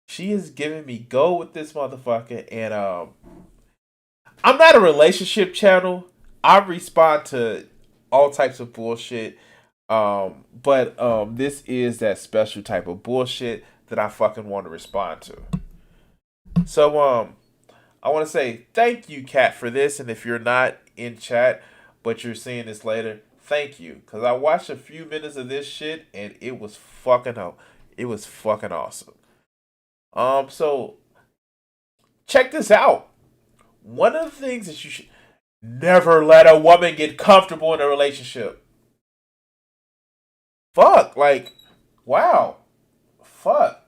Speaker 3: She has given me gold with this motherfucker, and I'm not a relationship channel. I respond to all types of bullshit. But this is that special type of bullshit that I fucking want to respond to. So I want to say thank you, Kat, for this. And if you're not in chat, but you're seeing this later, thank you, because I watched a few minutes of this shit and it was fucking awesome. So check this out. One of the things that you should never let a woman get comfortable in a relationship. Fuck, like, wow, fuck.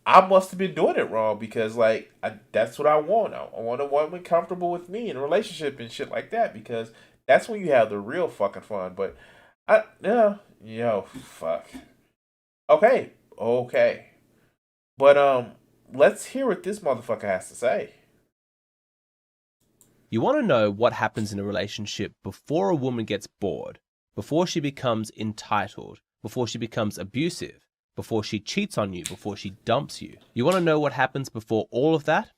Speaker 3: I must have been doing it wrong because, like, that's what I want. I want a woman comfortable with me in a relationship and shit like that because that's when you have the real fucking fun. But fuck. Okay. But let's hear what this motherfucker has to say.
Speaker 6: You want to know what happens in a relationship before a woman gets bored, before she becomes entitled, before she becomes abusive, before she cheats on you, before she dumps you. You want to know what happens before all of that?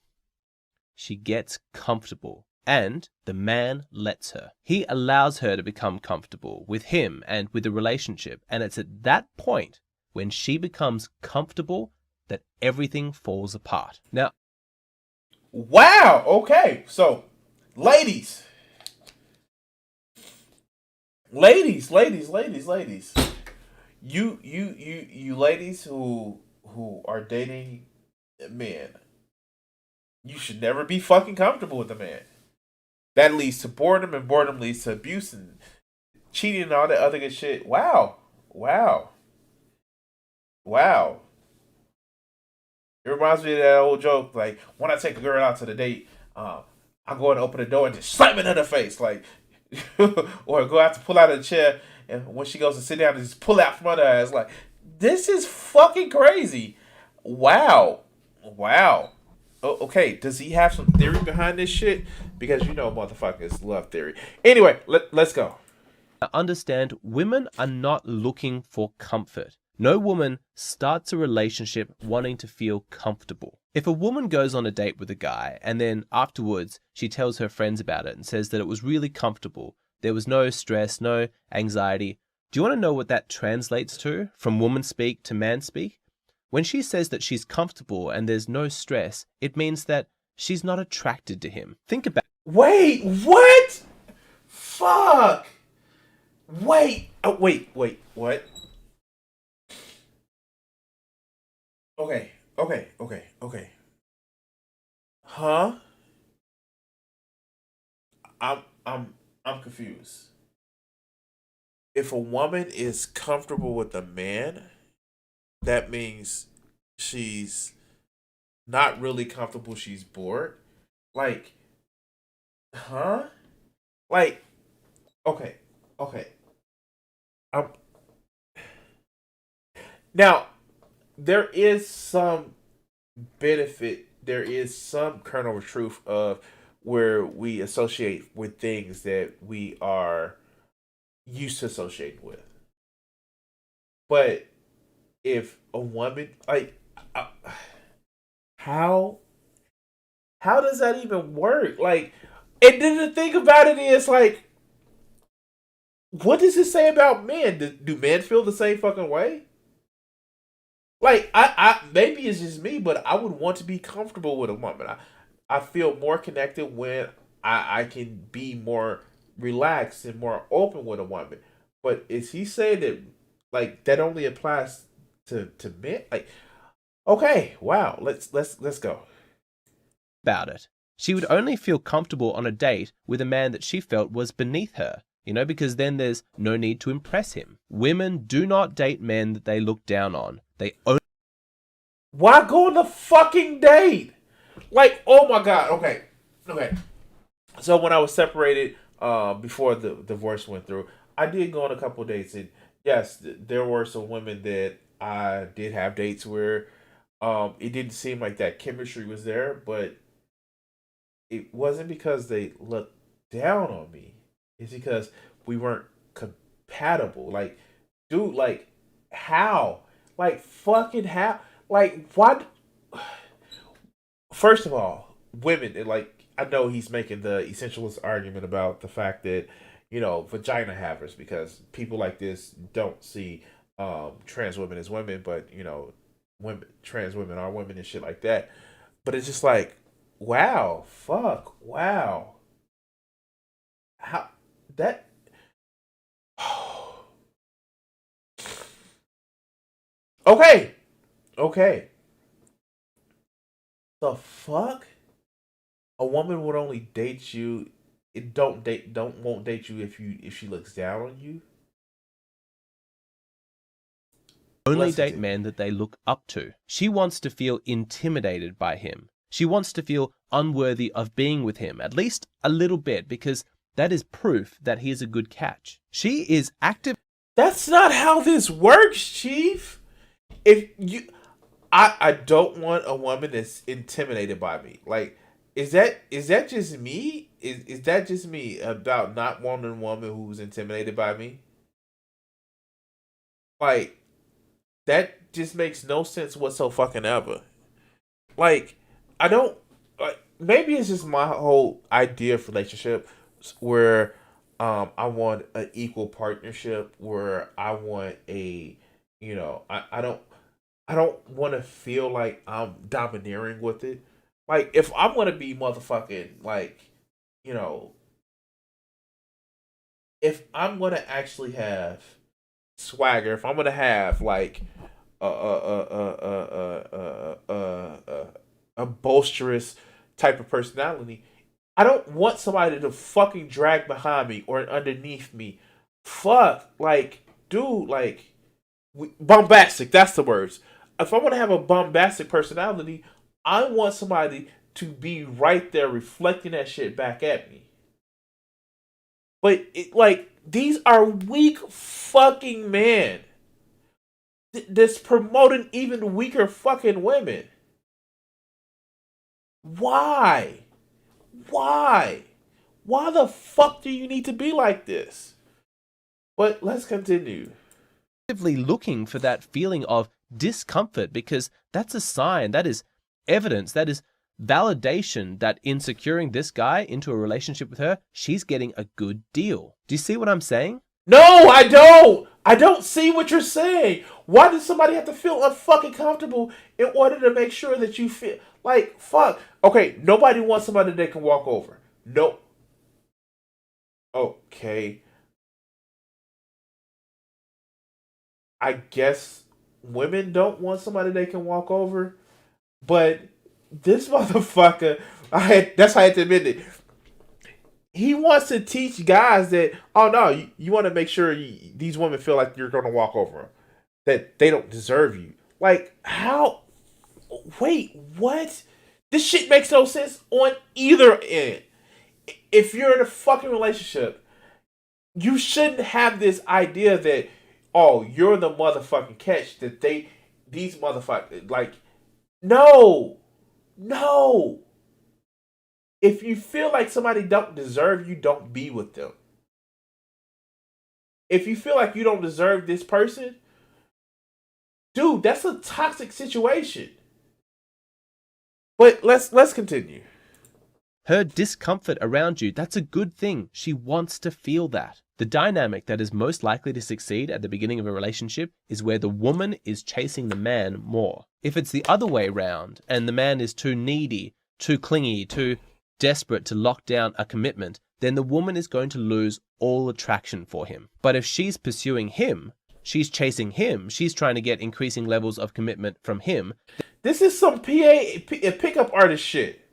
Speaker 6: She gets comfortable, and the man lets her. He allows her to become comfortable with him and with the relationship, and it's at that point when she becomes comfortable that everything falls apart. Now,
Speaker 3: wow, okay, so ladies, you ladies who are dating men, you should never be fucking comfortable with a man. That leads to boredom, and boredom leads to abuse and cheating and all that other good shit. Wow. It reminds me of that old joke, like when I take a girl out to the date, I go and open the door and just slam it in her face, like, or go out to pull out of the chair, and when she goes to sit down, just pull out from under her. It's like, this is fucking crazy. Wow. Okay, does he have some theory behind this shit? Because you know motherfuckers love theory. Anyway, let's go.
Speaker 6: understand women are not looking for comfort. No woman starts a relationship wanting to feel comfortable. If a woman goes on a date with a guy and then afterwards she tells her friends about it and says that it was really comfortable, there was no stress, no anxiety, do you want to know what that translates to from woman speak to man speak? When she says that she's comfortable and there's no stress, it means that she's not attracted to him. Think about it.
Speaker 3: Wait, what? Fuck. Wait. Oh, wait, what? Okay. Huh? I'm confused. If a woman is comfortable with a man, that means she's not really comfortable, she's bored. Like, huh? Like, okay. Um Now, there is some benefit, there is some kernel of truth of where we associate with things that we are used to associating with. But if a woman, like, how does that even work? Like, and then the thing about it is, like, what does it say about men? Do men feel the same fucking way? Like, I maybe it's just me, but I would want to be comfortable with a woman. I feel more connected when I can be more relaxed and more open with a woman. But is he saying that, like, that only applies to men? Like, okay, wow, let's go.
Speaker 6: About it. She would only feel comfortable on a date with a man that she felt was beneath her, because then there's no need to impress him. Women do not date men that they look down on. They only...
Speaker 3: Why go on the fucking date? Like, oh my god, okay. So when I was separated, before the divorce went through, I did go on a couple dates, and yes, there were some women that I did have dates where it didn't seem like that chemistry was there, but it wasn't because they looked down on me. It's because we weren't compatible. Like, dude, like, how? Like, fucking how? Like, what? First of all, women, like, I know he's making the essentialist argument about the fact that, vagina havers, because people like this don't see trans women as women, but, trans women are women and shit like that. But it's just like, wow, fuck, wow. How, that, okay, okay. The fuck? A woman would only date you. It won't date you if she looks down on you.
Speaker 6: Only
Speaker 3: Listen
Speaker 6: date
Speaker 3: to-
Speaker 6: men that they look up to. She wants to feel intimidated by him. She wants to feel unworthy of being with him, at least a little bit, because that is proof that he is a good catch. She is active.
Speaker 3: That's not how this works, Chief. I don't want a woman that's intimidated by me. Like, is that just me? Is that just me about not wanting a woman who's intimidated by me? Like, that just makes no sense whatsoever. Like, I don't, like, maybe it's just my whole idea of relationship where I want an equal partnership, where I want a, I don't want to feel like I'm domineering with it. Like, if I'm gonna be motherfucking, like, if I'm gonna actually have swagger, if I'm gonna have like a boisterous type of personality, I don't want somebody to fucking drag behind me or underneath me. Fuck, like, dude, like, bombastic. That's the words. If I want to have a bombastic personality, I want somebody to be right there reflecting that shit back at me. But these are weak fucking men that's promoting even weaker fucking women. Why? Why the fuck do you need to be like this? But let's continue.
Speaker 6: Actively looking for that feeling of discomfort, because that's a sign, that is evidence, that is validation that in securing this guy into a relationship with her, she's getting a good deal. Do you see what I'm saying?
Speaker 3: No, I don't. I don't see what you're saying. Why does somebody have to feel unfucking comfortable in order to make sure that you feel like, fuck? Okay, nobody wants somebody they can walk over. No. Okay. I guess women don't want somebody they can walk over, but this motherfucker, that's how I had to admit it. He wants to teach guys that, oh no, you want to make sure these women feel like you're going to walk over them, that they don't deserve you. Like, how? Wait, what? This shit makes no sense on either end. If you're in a fucking relationship, you shouldn't have this idea that, oh, you're the motherfucking catch, that these motherfuckers, like, no. If you feel like somebody don't deserve you, don't be with them. If you feel like you don't deserve this person, dude, that's a toxic situation. But let's continue.
Speaker 6: Her discomfort around you, that's a good thing. She wants to feel that. The dynamic that is most likely to succeed at the beginning of a relationship is where the woman is chasing the man more. If it's the other way around and the man is too needy, too clingy, too desperate to lock down a commitment, then the woman is going to lose all attraction for him. But if she's pursuing him, she's chasing him, she's trying to get increasing levels of commitment from him.
Speaker 3: This is some pickup artist shit.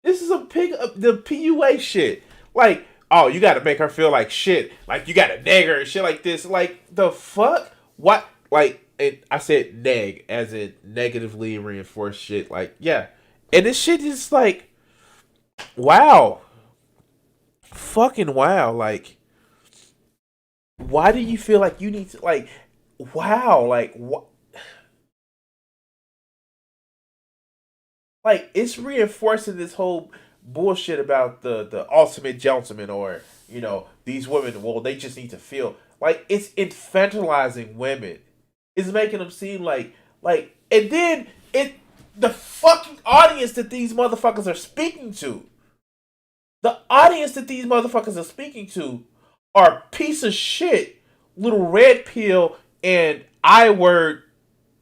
Speaker 3: This is the PUA shit. Like, oh, you got to make her feel like shit. Like, you got to neg her and shit like this. Like, the fuck? What? Like, I said neg as in negatively reinforced shit. Like, yeah. And this shit is like, wow. Fucking wow. Like, why do you feel like you need to, like, wow, like what? Like it's reinforcing this whole bullshit about the ultimate gentleman, or these women. Well, they just need to feel like it's infantilizing women. It's making them seem and then the fucking audience that these motherfuckers are speaking to. The audience that these motherfuckers are speaking to are piece of shit, little red pill and I word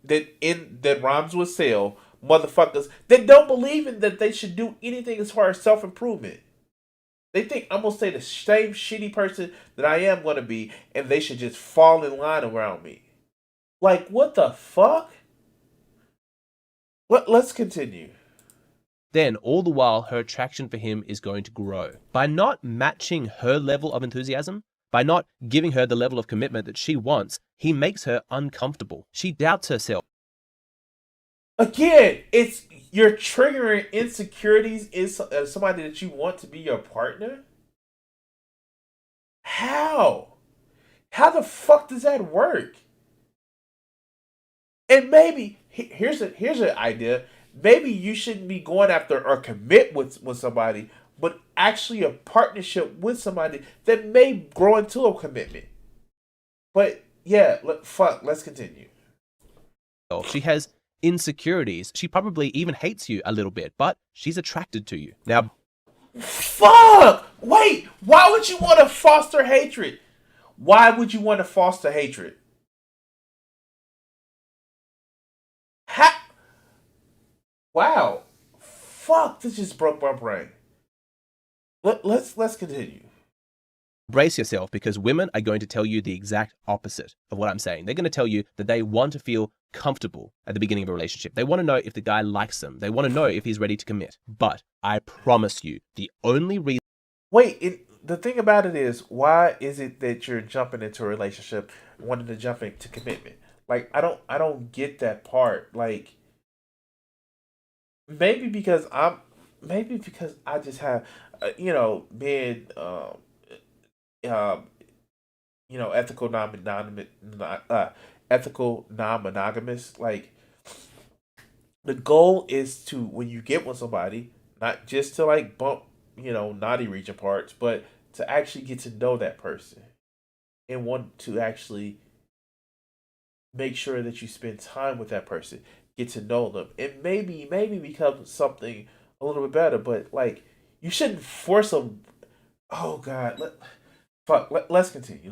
Speaker 3: that rhymes with sale motherfuckers that don't believe in that they should do anything as far as self improvement. They think I'm gonna stay the same shitty person that I am gonna be, and they should just fall in line around me. Like what the fuck? Let's continue.
Speaker 6: Then, all the while, her attraction for him is going to grow. By not matching her level of enthusiasm, by not giving her the level of commitment that she wants, he makes her uncomfortable. She doubts herself.
Speaker 3: Again, you're triggering insecurities in somebody that you want to be your partner. How? How the fuck does that work? And maybe here's an idea. Maybe you shouldn't be going after or commit with somebody, but actually a partnership with somebody that may grow into a commitment. But yeah, let's continue.
Speaker 6: She has insecurities. She probably even hates you a little bit, but she's attracted to you. Now,
Speaker 3: fuck! Wait, why would you want to foster hatred? Why would you want to foster hatred? Wow. Fuck, this just broke my brain. Let's continue.
Speaker 6: Brace yourself, because women are going to tell you the exact opposite of what I'm saying. They're going to tell you that they want to feel comfortable at the beginning of a relationship. They want to know if the guy likes them. They want to know if he's ready to commit. But I promise you, the only reason...
Speaker 3: The thing about it is, why is it that you're jumping into a relationship, wanting to jump into commitment? Like, I don't get that part. Like, maybe because I just have, being, ethical non-monogamous. Like, the goal is to, when you get with somebody, not just to like bump, naughty region parts, but to actually get to know that person and want to actually make sure that you spend time with that person, get to know them, and maybe become something a little bit better. But like, you shouldn't force them. Oh God, let's continue.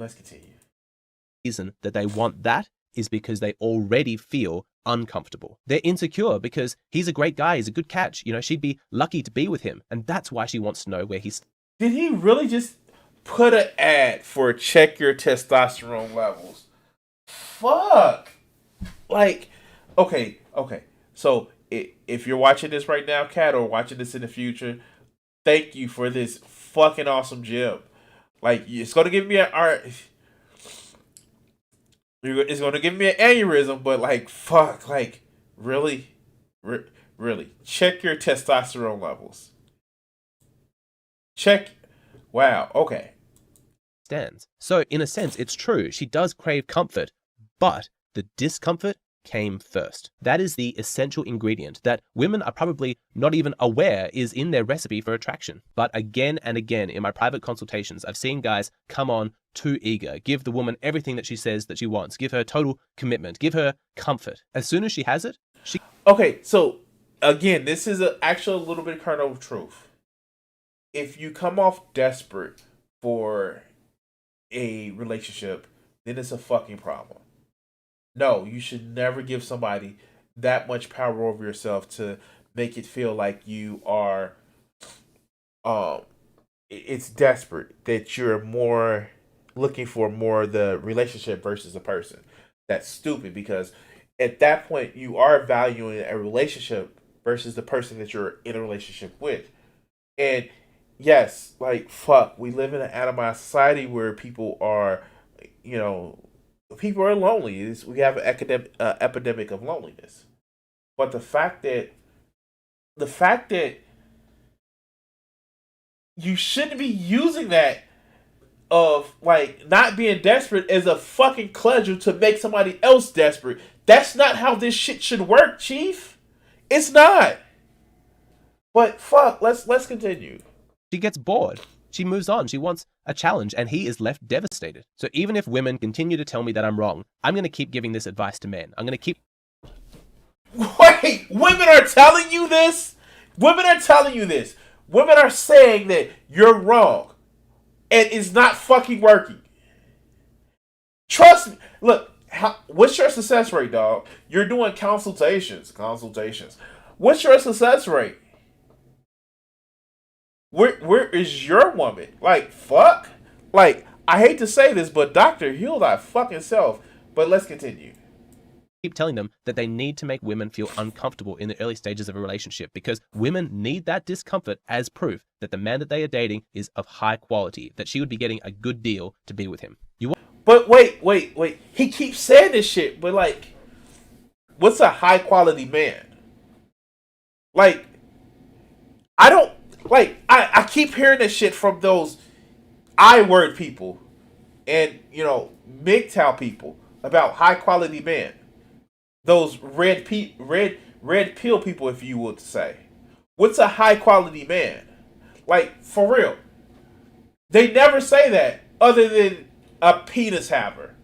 Speaker 6: Reason that they want that is because they already feel uncomfortable. They're insecure because he's a great guy, he's a good catch. She'd be lucky to be with him, and that's why she wants to know where he's...
Speaker 3: Did he really just put an ad for check your testosterone levels? Fuck. Like, okay. So if you're watching this right now, Kat, or watching this in the future, thank you for this fucking awesome gym. Like, it's gonna give me it's gonna give me an aneurysm, but like, fuck, like, really, really, check your testosterone levels. Check. Wow. Okay.
Speaker 6: Stands. So in a sense, it's true. She does crave comfort, but the discomfort came first. That is the essential ingredient that women are probably not even aware is in their recipe for attraction. But again and again in my private consultations, I've seen guys come on too eager, give the woman everything that she says that she wants, give her total commitment, give her comfort. As soon as she has it, she...
Speaker 3: Okay, so again, this is actually a little bit kernel of truth. If you come off desperate for a relationship, then it's a fucking problem. No, you should never give somebody that much power over yourself to make it feel like you are, it's desperate, that you're more looking for more the relationship versus the person. That's stupid, because at that point you are valuing a relationship versus the person that you're in a relationship with. And yes, like, fuck, we live in an atomized society where people are, people are lonely. We have an epidemic of loneliness. But the fact that you shouldn't be using that of like not being desperate as a fucking pleasure to make somebody else desperate. That's not how this shit should work, Chief. It's not. But fuck, let's continue.
Speaker 6: She gets bored. She moves on. She wants a challenge, and he is left devastated. So even if women continue to tell me that I'm wrong, I'm going to keep giving this advice to men. I'm going to keep...
Speaker 3: Wait, women are telling you this? Women are telling you this. Women are saying that you're wrong, and it's not fucking working. Trust me. Look, what's your success rate, dog? You're doing consultations. What's your success rate? Where is your woman? Like, fuck. Like, I hate to say this, but doctor, heal thy fucking self. But let's continue.
Speaker 6: Keep telling them that they need to make women feel uncomfortable in the early stages of a relationship, because women need that discomfort as proof that the man that they are dating is of high quality, that she would be getting a good deal to be with him.
Speaker 3: But wait. He keeps saying this shit, but like, what's a high quality man? Like, I don't, like, I keep hearing this shit from those I-word people and, you know, MGTOW people about high quality men. Those red pill people, if you would say. What's a high quality man? Like, for real. They never say that other than a penis haver.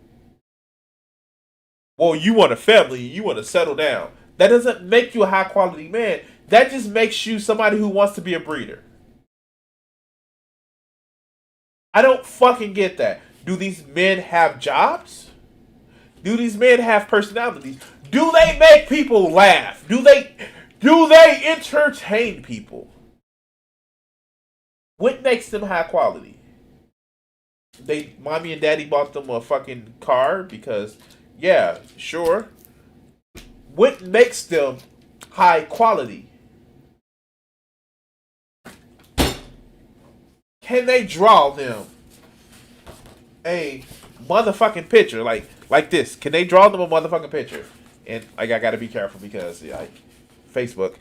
Speaker 3: Well, you want a family, you want to settle down. That doesn't make you a high quality man. That just makes you somebody who wants to be a breeder. I don't fucking get that. Do these men have jobs? Do these men have personalities? Do they make people laugh? Do they entertain people? What makes them high quality? Mommy and daddy bought them a fucking car because, yeah, sure. What makes them high quality? Can they draw them a motherfucking picture like this? Can they draw them a motherfucking picture? And like, I gotta be careful because not Facebook.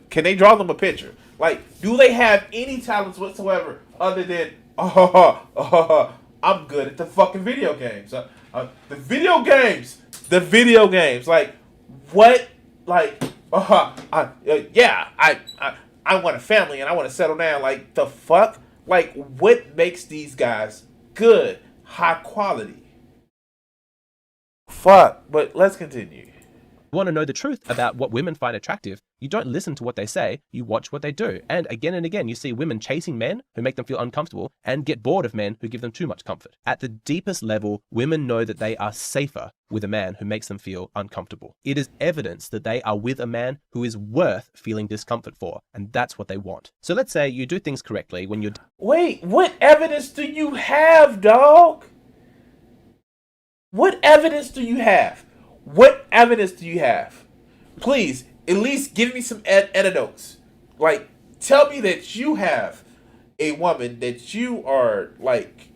Speaker 3: Can they draw them a picture? Like, do they have any talents whatsoever other than I'm good at the fucking video games. The video games. Like, what? Like, I want a family and I want to settle down. Like, the fuck? Like, what makes these guys good, high quality? Fuck, but let's continue.
Speaker 6: You want to know the truth about what women find attractive, you don't listen to what they say, you watch what they do. And again, you see women chasing men who make them feel uncomfortable and get bored of men who give them too much comfort. At the deepest level, women know that they are safer with a man who makes them feel uncomfortable. It is evidence that they are with a man who is worth feeling discomfort for, and that's what they want. So let's say you do things correctly when you're...
Speaker 3: Wait, what evidence do you have, dog? What evidence do you have? What evidence do you have? Please, at least give me some anecdotes. Like, tell me that you have a woman that you are, like,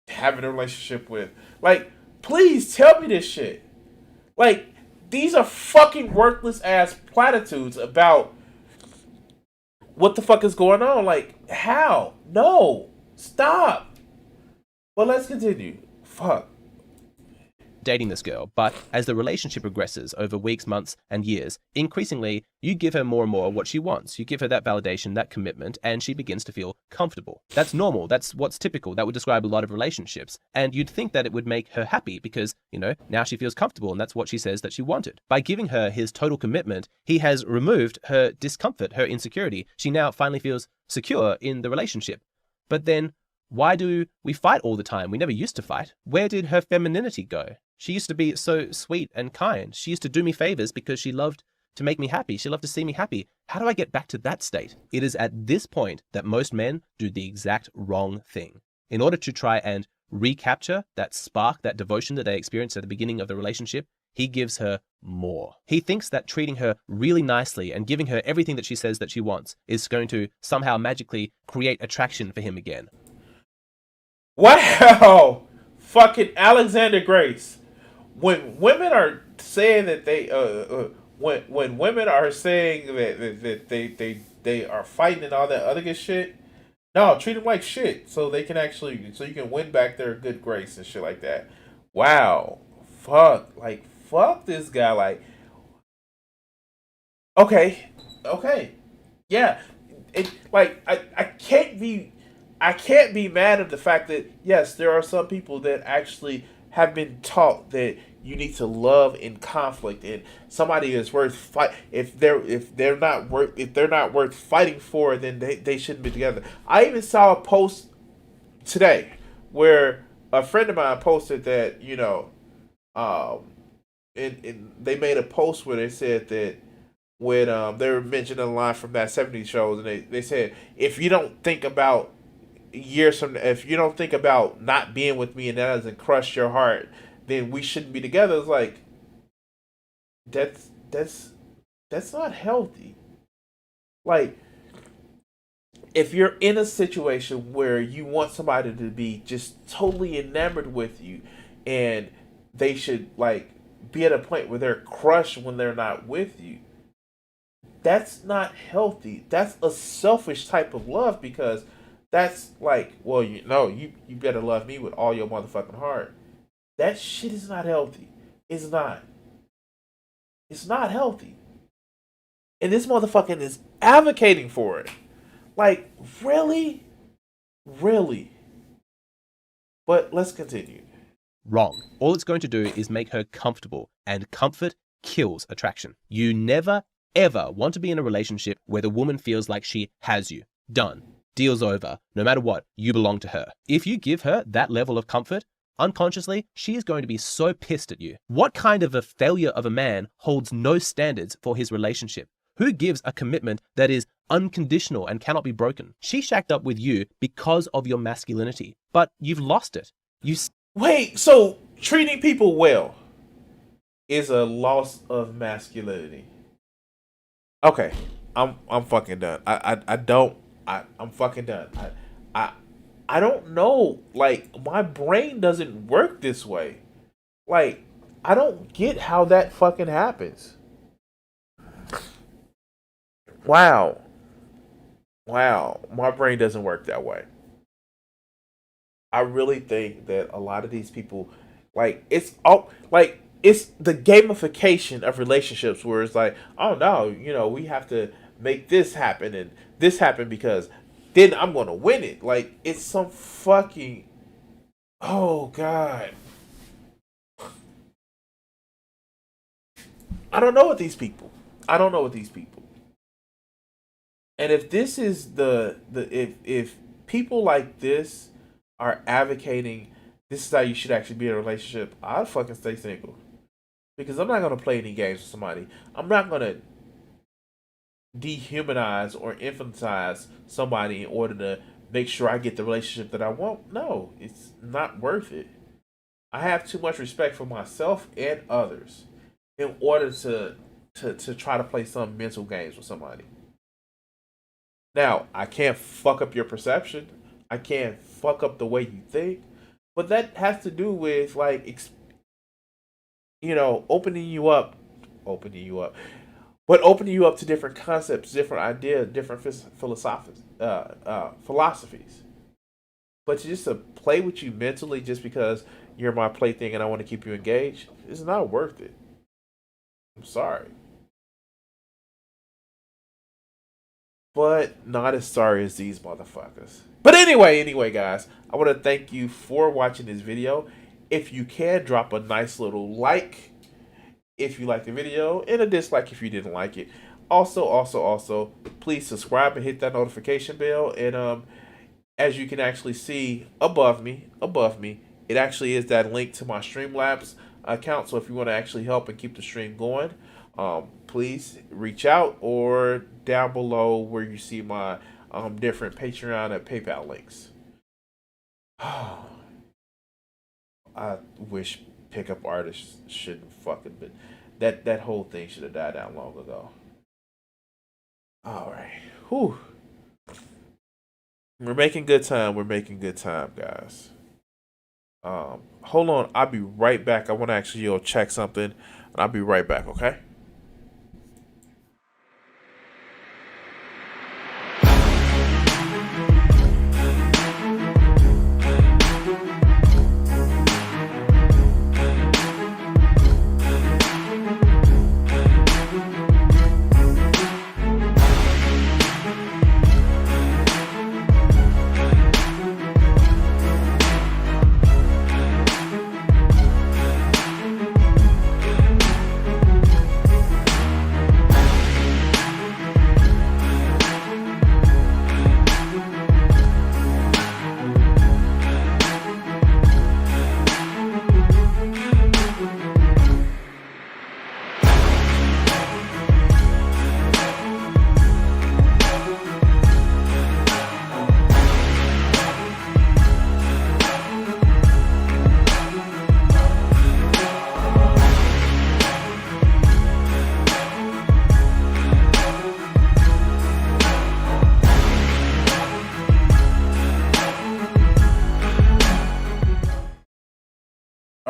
Speaker 3: having a relationship with. Like, please tell me this shit. Like, these are fucking worthless ass platitudes about what the fuck is going on. Like, how? No. Stop. Well, let's continue. Fuck.
Speaker 6: Dating this girl, but as the relationship progresses over weeks, months, and years, increasingly, you give her more and more what she wants. You give her that validation, that commitment, and she begins to feel comfortable. That's normal. That's what's typical. That would describe a lot of relationships. And you'd think that it would make her happy because, you know, now she feels comfortable and that's what she says that she wanted. By giving her his total commitment, he has removed her discomfort, her insecurity. She now finally feels secure in the relationship. But then, why do we fight all the time? We never used to fight. Where did her femininity go? She used to be so sweet and kind. She used to do me favors because she loved to make me happy. She loved to see me happy. How do I get back to that state? It is at this point that most men do the exact wrong thing. In order to try and recapture that spark, that devotion that they experienced at the beginning of the relationship, he gives her more. He thinks that treating her really nicely and giving her everything that she says that she wants is going to somehow magically create attraction for him again.
Speaker 3: Wow! Fucking Alexander Grace. When women are saying that they when women are saying that they are fighting and all that other good shit, No, treat them like shit so they can actually, so you can win back their good grace and shit like that. Wow. Fuck this guy. Like, okay. Okay. Yeah. I can't be mad at the fact that, yes, there are some people that actually have been taught that you need to love in conflict, and somebody is worth fight. If they're not worth fighting for, then they shouldn't be together. I even saw a post today where a friend of mine posted that, and they made a post where they said that when they were mentioning a line from that 70s shows, and they said, if you don't think about if you don't think about not being with me and that doesn't crush your heart, then we shouldn't be together. It's like, that's not healthy. Like, if you're in a situation where you want somebody to be just totally enamored with you, and they should like be at a point where they're crushed when they're not with you, that's not healthy. That's a selfish type of love, because that's like, well, you better love me with all your motherfucking heart. That shit is not healthy. It's not. It's not healthy. And this motherfucking is advocating for it. Like, really? Really? But let's continue.
Speaker 6: Wrong. All it's going to do is make her comfortable, and comfort kills attraction. You never, ever want to be in a relationship where the woman feels like she has you. Done. Deal's over. No matter what, you belong to her. If you give her that level of comfort, unconsciously, she is going to be so pissed at you. What kind of a failure of a man holds no standards for his relationship? Who gives a commitment that is unconditional and cannot be broken? She shacked up with you because of your masculinity, but you've lost it.
Speaker 3: Wait, so treating people well is a loss of masculinity? Okay, I'm fucking done. I'm fucking done. I don't know. Like, my brain doesn't work this way. Like, I don't get how that fucking happens. Wow, my brain doesn't work that way. I really think that a lot of these people, like, it's the gamification of relationships, where it's like, oh no, we have to make this happen and this happen because then I'm gonna win it. Like, it's some fucking, oh god, I don't know what these people. And if this is if people like this are advocating this is how you should actually be in a relationship, I'd fucking stay single. Because I'm not gonna play any games with somebody. I'm not gonna dehumanize or infantilize somebody in order to make sure I get the relationship that I want. No, it's not worth it. I have too much respect for myself and others in order to try to play some mental games with somebody. Now, I can't fuck up your perception. I can't fuck up the way you think. But that has to do with, like, opening you up, but opening you up to different concepts, different ideas, different philosophies. But just to play with you mentally just because you're my plaything and I want to keep you engaged, it's not worth it. I'm sorry. But not as sorry as these motherfuckers. But anyway, guys, I want to thank you for watching this video. If you can, drop a nice little like if you like the video, and a dislike if you didn't like it. Also, please subscribe and hit that notification bell. And as you can actually see above me, it actually is that link to my Streamlabs account. So if you want to actually help and keep the stream going, please reach out, or down below where you see my different Patreon and PayPal links. I wish pickup artists shouldn't fucking been. That whole thing should have died down long ago. Alright. Whew. We're making good time, guys. Hold on, I'll be right back. I want to actually go check something, and I'll be right back, okay?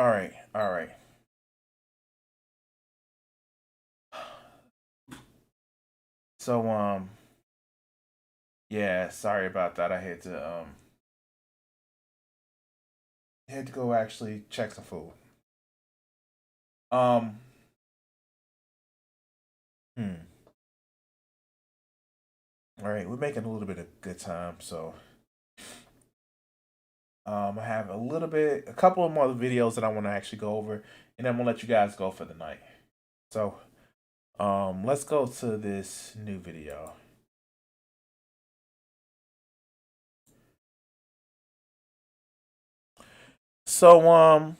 Speaker 3: All right, all right. So yeah, sorry about that. I had to go actually check some food. Um hmm. All right, we're making a little bit of good time, so I have a couple of more videos that I want to actually go over, and I'm gonna let you guys go for the night. So, let's go to this new video. So,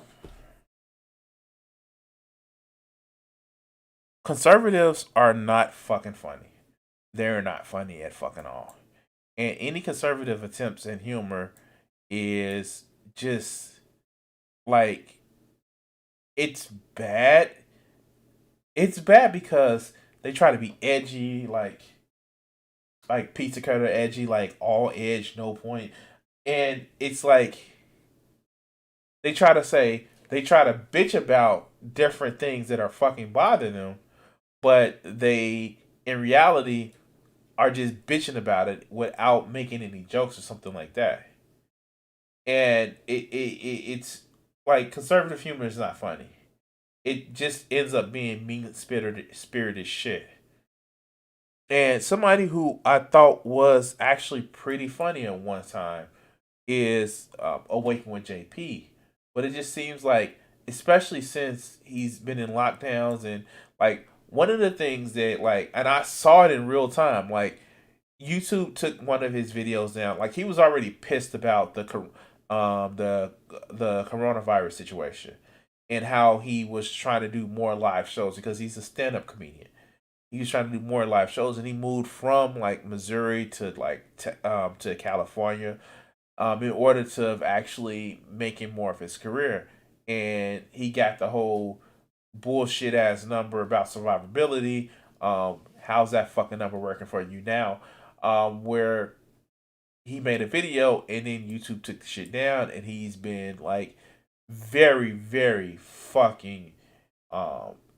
Speaker 3: conservatives are not fucking funny. They're not funny at fucking all. And any conservative attempts at humor is just like it's bad. It's bad because they try to be edgy, like pizza cutter edgy, like all edge, no point. And it's like they try to bitch about different things that are fucking bothering them, but they in reality are just bitching about it without making any jokes or something like that. And it's like conservative humor is not funny. It just ends up being mean spirited shit. And somebody who I thought was actually pretty funny at one time is Awaken with JP. But it just seems like, especially since he's been in lockdowns and like one of the things that like, and I saw it in real time, like YouTube took one of his videos down. Like he was already pissed about the coronavirus situation and how he was trying to do more live shows because he's a stand-up comedian. He was trying to do more live shows, and he moved from like Missouri to to California, in order to actually making more of his career. And he got the whole bullshit ass number about survivability. How's that fucking number working for you now? Where he made a video and then YouTube took the shit down, and he's been like very, very fucking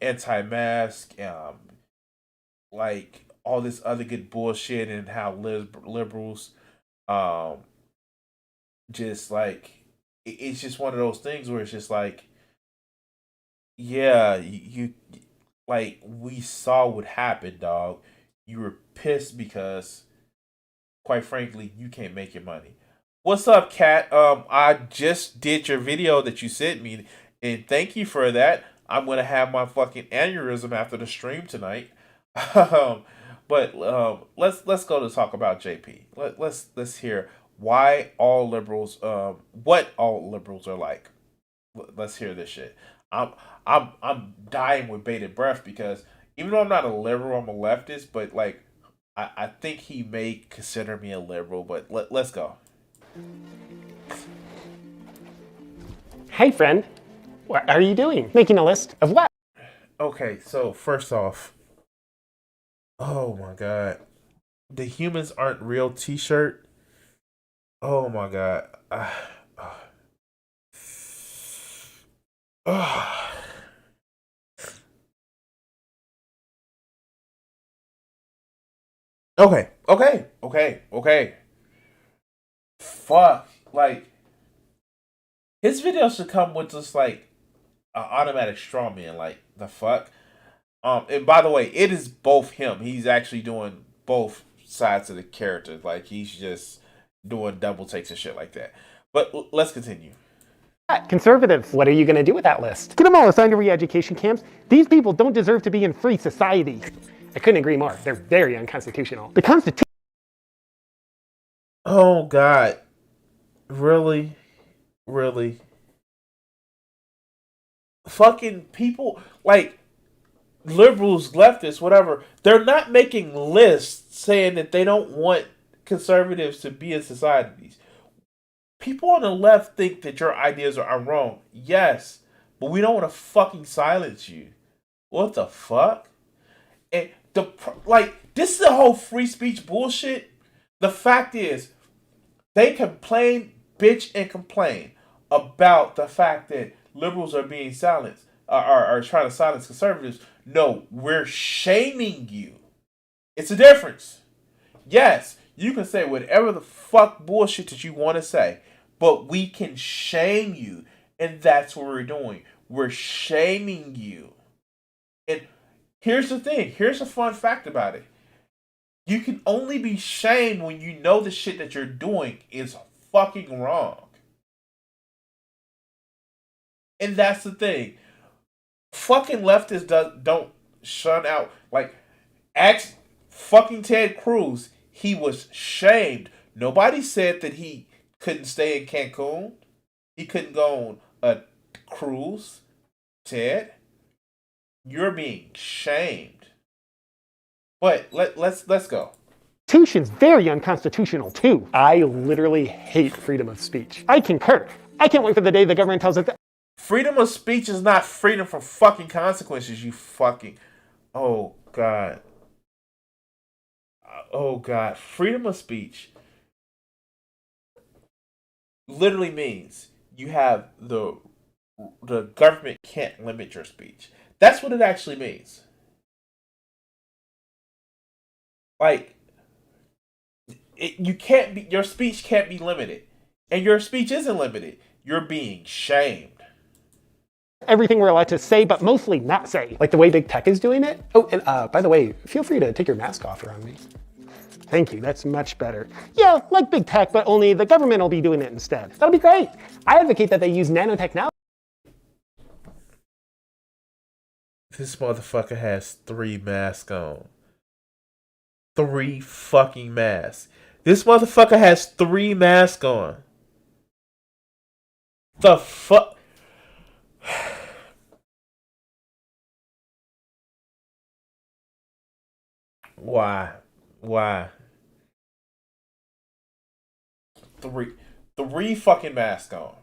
Speaker 3: anti-mask, like all this other good bullshit, and how liberals just like it's just one of those things where it's just like, yeah, you like we saw what happened, dog. You were pissed because, quite frankly, you can't make your money. What's up, Kat? I just did your video that you sent me, and thank you for that. I'm gonna have my fucking aneurysm after the stream tonight. But let's go to talk about JP. Let's hear why all liberals what all liberals are like. Let's hear this shit. I'm dying with bated breath because even though I'm not a liberal, I'm a leftist, but like I think he may consider me a liberal, but let's go.
Speaker 7: Hey friend, what are you doing? Making a list of what?
Speaker 3: Okay, so first off, oh my god, the humans aren't real T-shirt. Oh my god. Okay. Fuck, like his video should come with just like an automatic straw man. Like the fuck. And by the way, it is both him. He's actually doing both sides of the character. Like he's just doing double takes and shit like that. But let's continue.
Speaker 7: Conservatives, what are you going to do with that list? Get them all assigned to re-education camps. These people don't deserve to be in free society. I couldn't agree more. They're very unconstitutional. The Constitution.
Speaker 3: Oh God, really? Fucking people like liberals, leftists, whatever. They're not making lists saying that they don't want conservatives to be in societies. People on the left think that your ideas are wrong. Yes, but we don't want to fucking silence you. What the fuck? And this is the whole free speech bullshit. The fact is, they complain, bitch, and complain about the fact that liberals are being silenced, are trying to silence conservatives. No, we're shaming you. It's a difference. Yes, you can say whatever the fuck bullshit that you want to say, but we can shame you, and that's what we're doing. We're shaming you. And here's the thing. Here's a fun fact about it. You can only be shamed when you know the shit that you're doing is fucking wrong. And that's the thing. Fucking leftists don't shun out. Like, ask fucking Ted Cruz. He was shamed. Nobody said that he couldn't stay in Cancun. He couldn't go on a cruise. Ted, you're being shamed. But let's go.
Speaker 7: Constitution's very unconstitutional too. I literally hate freedom of speech. I concur. I can't wait for the day the government tells us that.
Speaker 3: Freedom of speech is not freedom from fucking consequences, you fucking... Oh, God. Oh, God. Freedom of speech literally means you have the government can't limit your speech. That's what it actually means. Like, your speech can't be limited. And your speech isn't limited. You're being shamed.
Speaker 7: Everything we're allowed to say, but mostly not say. Like the way big tech is doing it. Oh, and by the way, feel free to take your mask off around me. Thank you, that's much better. Yeah, like big tech, but only the government will be doing it instead. That'll be great. I advocate that they use nanotechnology.
Speaker 3: This motherfucker has 3 masks on. 3 fucking masks. This motherfucker has 3 masks on. The fuck? Why? 3 fucking masks on.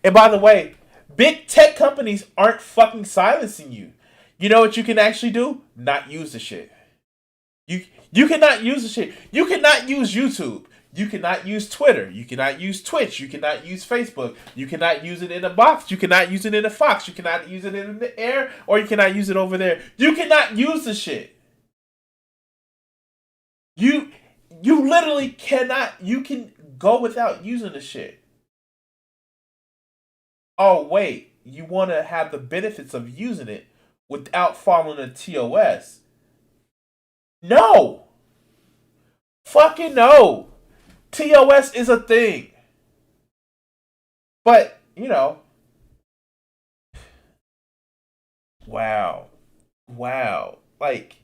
Speaker 3: And by the way, big tech companies aren't fucking silencing you. You know what you can actually do? Not use the shit. You cannot use the shit. You cannot use YouTube. You cannot use Twitter. You cannot use Twitch. You cannot use Facebook. You cannot use it in a box. You cannot use it in a Fox. You cannot use it in the air, or you cannot use it over there. You cannot use the shit. You literally cannot. You can go without using the shit. Oh, wait. You want to have the benefits of using it without following a TOS? No. Fucking no. TOS is a thing. But, you know. Wow. Like,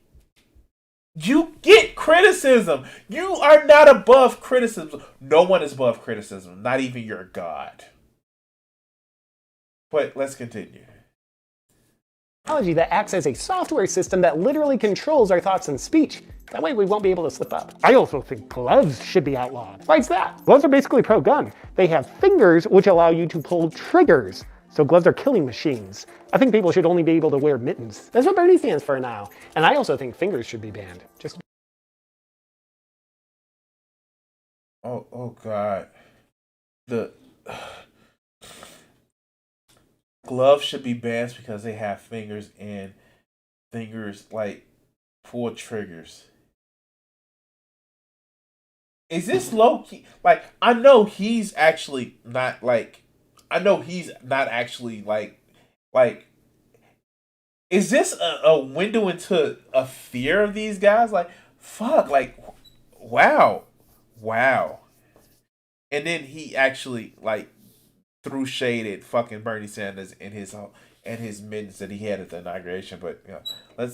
Speaker 3: you get criticism. You are not above criticism. No one is above criticism. Not even your God. But let's continue.
Speaker 7: Technology that acts as a software system that literally controls our thoughts and speech. That way we won't be able to slip up. I also think gloves should be outlawed. Why is that? Gloves are basically pro-gun. They have fingers which allow you to pull triggers. So gloves are killing machines. I think people should only be able to wear mittens. That's what Bernie stands for now. And I also think fingers should be banned. Just.
Speaker 3: Oh God. The gloves should be banned because they have fingers, and fingers like pull triggers. Is this low key? Like, I know he's actually not like. I know he's not actually like. Is this a window into a fear of these guys? Like, fuck. Like, wow. And then he actually like threw shade at fucking Bernie Sanders and his mittens that he had at the inauguration. But you know,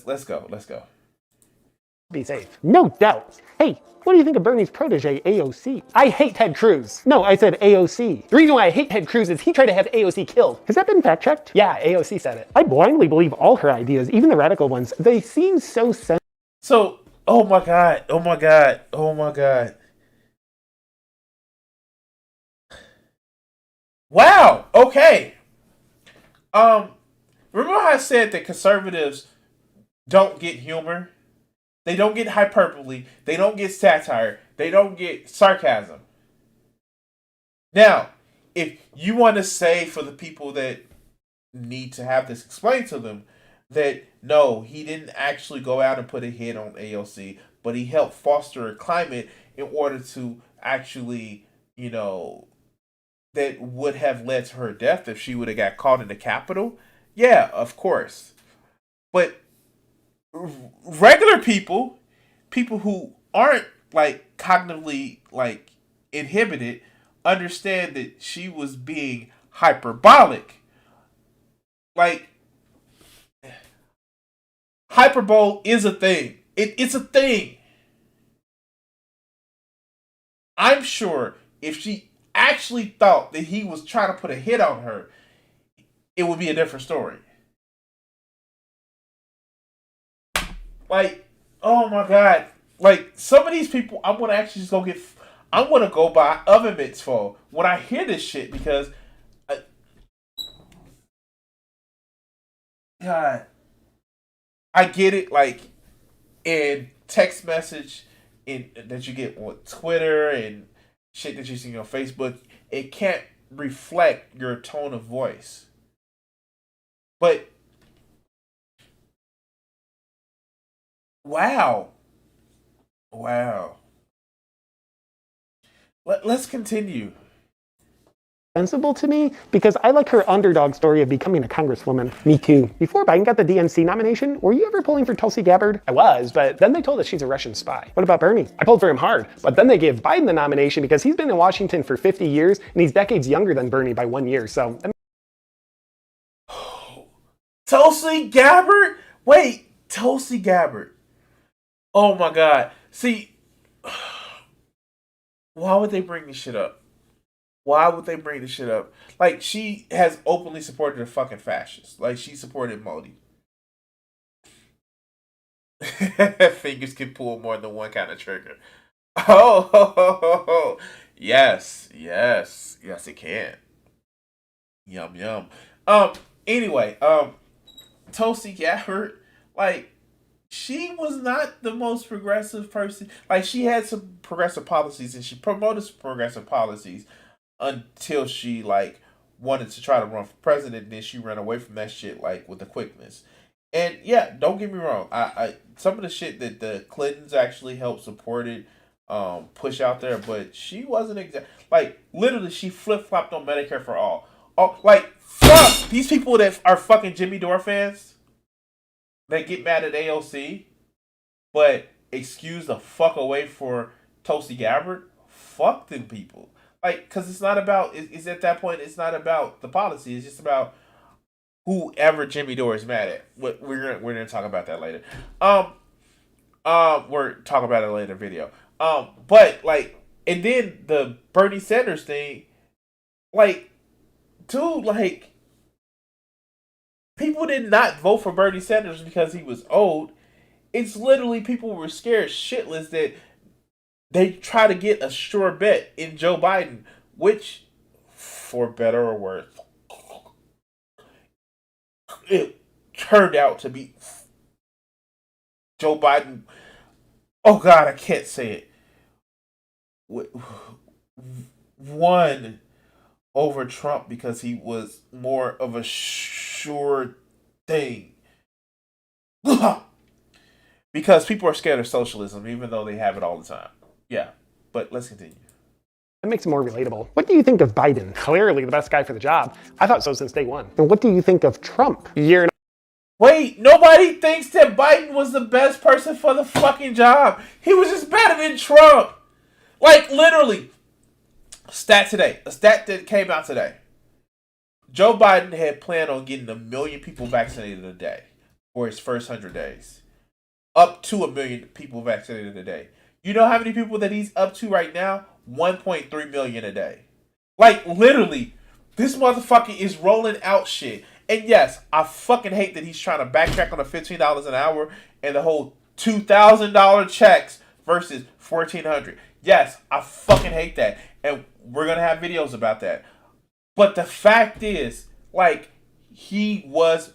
Speaker 3: let's go.
Speaker 7: Be safe. No doubt. Hey, what do you think of Bernie's protege, AOC? I hate Ted Cruz. No, I said AOC. The reason why I hate Ted Cruz is he tried to have AOC killed. Has that been fact-checked? Yeah, AOC said it. I blindly believe all her ideas, even the radical ones. They seem so
Speaker 3: So, oh my god. Wow, okay. Remember how I said that conservatives don't get humor? They don't get hyperbole. They don't get satire. They don't get sarcasm. Now, if you want to say for the people that need to have this explained to them that no, he didn't actually go out and put a hit on AOC, but he helped foster a climate in order to actually, that would have led to her death if she would have got caught in the Capitol. Yeah, of course. But regular people who aren't like cognitively like inhibited, understand that she was being hyperbolic. Like, hyperbole is a thing. It's a thing. I'm sure if she actually thought that he was trying to put a hit on her, it would be a different story. Like, oh my God. Like, some of these people, I'm going to actually just I'm going to go buy oven mitts for when I hear this shit because, God, I get it, like, in text message that you get on Twitter and shit that you see on Facebook, it can't reflect your tone of voice. But, wow. Let's continue.
Speaker 7: Sensible to me because I like her underdog story of becoming a congresswoman. Me too. Before Biden got the DNC nomination, were you ever pulling for Tulsi Gabbard? I was, but then they told us she's a Russian spy. What about Bernie? I pulled for him hard, but then they gave Biden the nomination because he's been in Washington for 50 years and he's decades younger than Bernie by 1 year, so...
Speaker 3: Tulsi Gabbard? Wait, Tulsi Gabbard. Oh my God. See, why would they bring this shit up? Why would they bring this shit up? Like, she has openly supported a fucking fascist. Like, she supported Modi. Fingers can pull more than one kind of trigger. Oh, yes, it can. Yum. Anyway, Tulsi Gabbard, like, she was not the most progressive person. Like, she had some progressive policies and she promoted some progressive policies until she, like, wanted to try to run for president. Then she ran away from that shit, like, with the quickness. And yeah, don't get me wrong. I some of the shit that the Clintons actually helped supported, push out there, but she wasn't like, literally, she flip-flopped on Medicare for all. Oh, like, fuck these people that are fucking Jimmy Dore fans. They get mad at AOC, but excuse the fuck away for Tulsi Gabbard. Fuck them people. Like, because it's not about, it's at that point, it's not about the policy. It's just about whoever Jimmy Dore is mad at. We're gonna talk about that later. We're talking about it in a later video. But, like, and then the Bernie Sanders thing, like, dude, like, people did not vote for Bernie Sanders because he was old. It's literally people were scared shitless that they try to get a sure bet in Joe Biden, which, for better or worse, it turned out to be Joe Biden. Oh God, I can't say it. Won over Trump because he was more of a sure thing. Because people are scared of socialism, even though they have it all the time. Yeah, but let's continue.
Speaker 7: That makes it more relatable. What do you think of Biden? Clearly the best guy for the job. I thought so since day one. And what do you think of Trump?
Speaker 3: Wait, nobody thinks that Biden was the best person for the fucking job. He was just better than Trump. Like, literally. A stat that came out today. Joe Biden had planned on getting 1 million people vaccinated a day for his first 100 days. Up to 1 million people vaccinated a day. You know how many people that he's up to right now? 1.3 million a day. Like, literally, this motherfucker is rolling out shit. And yes, I fucking hate that he's trying to backtrack on the $15 an hour and the whole $2,000 checks versus $1,400. Yes, I fucking hate that. And we're going to have videos about that. But the fact is, like, he was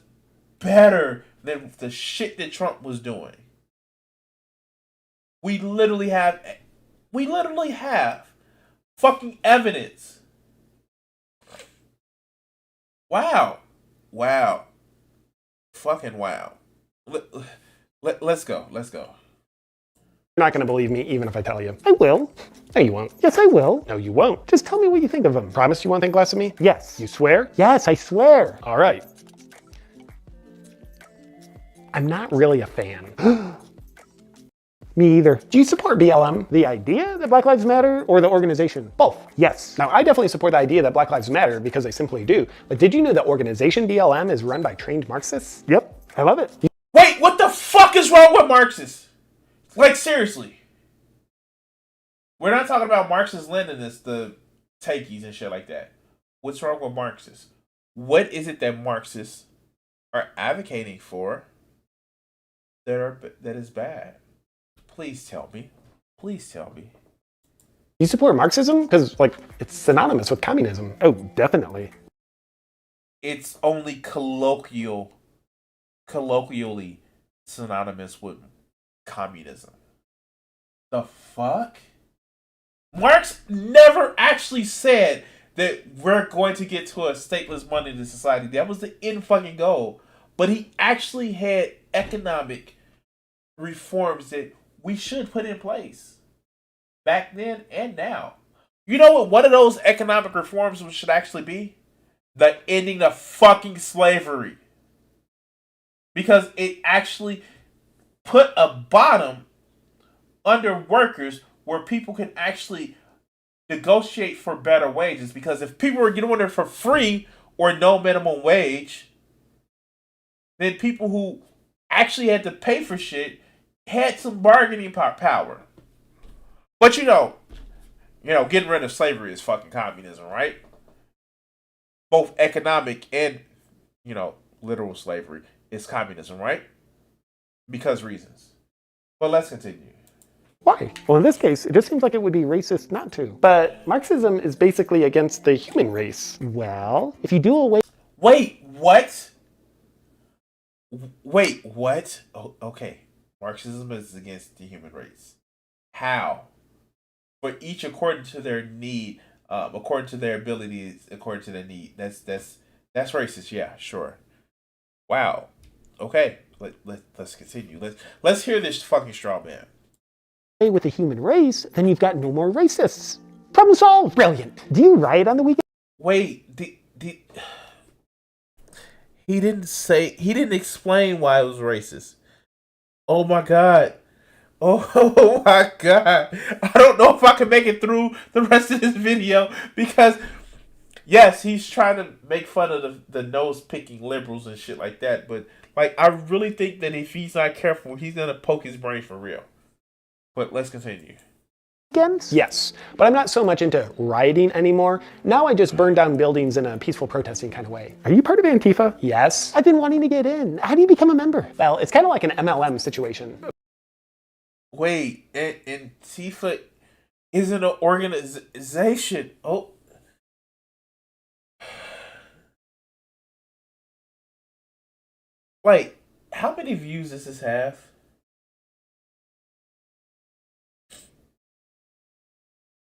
Speaker 3: better than the shit that Trump was doing. We literally have fucking evidence Wow. Wow. Fucking wow. Let's go. Let's go.
Speaker 7: You're not going to believe me even if I tell you. I will. No, you won't. Yes, I will. No, you won't. Just tell me what you think of them. Promise you won't think less of me? Yes. You swear? Yes, I swear. All right. I'm not really a fan. Me either. Do you support BLM? The idea that Black Lives Matter or the organization? Both. Yes. Now, I definitely support the idea that Black Lives Matter because they simply do. But did you know the organization BLM is run by trained Marxists? Yep. I love it.
Speaker 3: Wait, what the fuck is wrong with Marxists? Like, seriously. We're not talking about Marxist-Leninists, the takies and shit like that. What's wrong with Marxists? What is it that Marxists are advocating for that is bad? Please tell me. Please tell me.
Speaker 7: You support Marxism? Because, like, it's synonymous with communism. Oh, definitely.
Speaker 3: It's only colloquially synonymous with communism. The fuck? Marx never actually said that we're going to get to a stateless monetary society. That was the end fucking goal. But he actually had economic reforms that we should put in place. Back then and now. You know what one of those economic reforms should actually be? The ending of fucking slavery. Because it actually put a bottom under workers where people can actually negotiate for better wages. Because if people were getting it for free or no minimum wage, then people who actually had to pay for shit had some bargaining power. But you know, getting rid of slavery is fucking communism, right? Both economic and, literal slavery is communism, right? Because reasons. But let's continue.
Speaker 7: Why? Well, in this case, it just seems like it would be racist not to. But Marxism is basically against the human race. Well, if you do away...
Speaker 3: Wait, what? Wait, what? Oh, okay. Marxism is against the human race. How? For each according to their need, according to their abilities, according to their need. That's racist. Yeah, sure. Wow. Okay. Let's continue. Let's hear this fucking straw man.
Speaker 7: ...with the human race, then you've got no more racists. Problem solved. Brilliant. Do you riot on the weekend?
Speaker 3: Wait, he didn't explain why it was racist. Oh my god. Oh my god. I don't know if I can make it through the rest of this video because, yes, he's trying to make fun of the nose-picking liberals and shit like that, but, like, I really think that if he's not careful, he's gonna poke his brain for real. But let's continue.
Speaker 7: Yes, but I'm not so much into rioting anymore. Now I just burn down buildings in a peaceful protesting kind of way. Are you part of Antifa? Yes. I've been wanting to get in. How do you become a member? Well, it's kind of like an MLM situation.
Speaker 3: Wait, Antifa isn't an organization. Oh. Like, how many views does this have?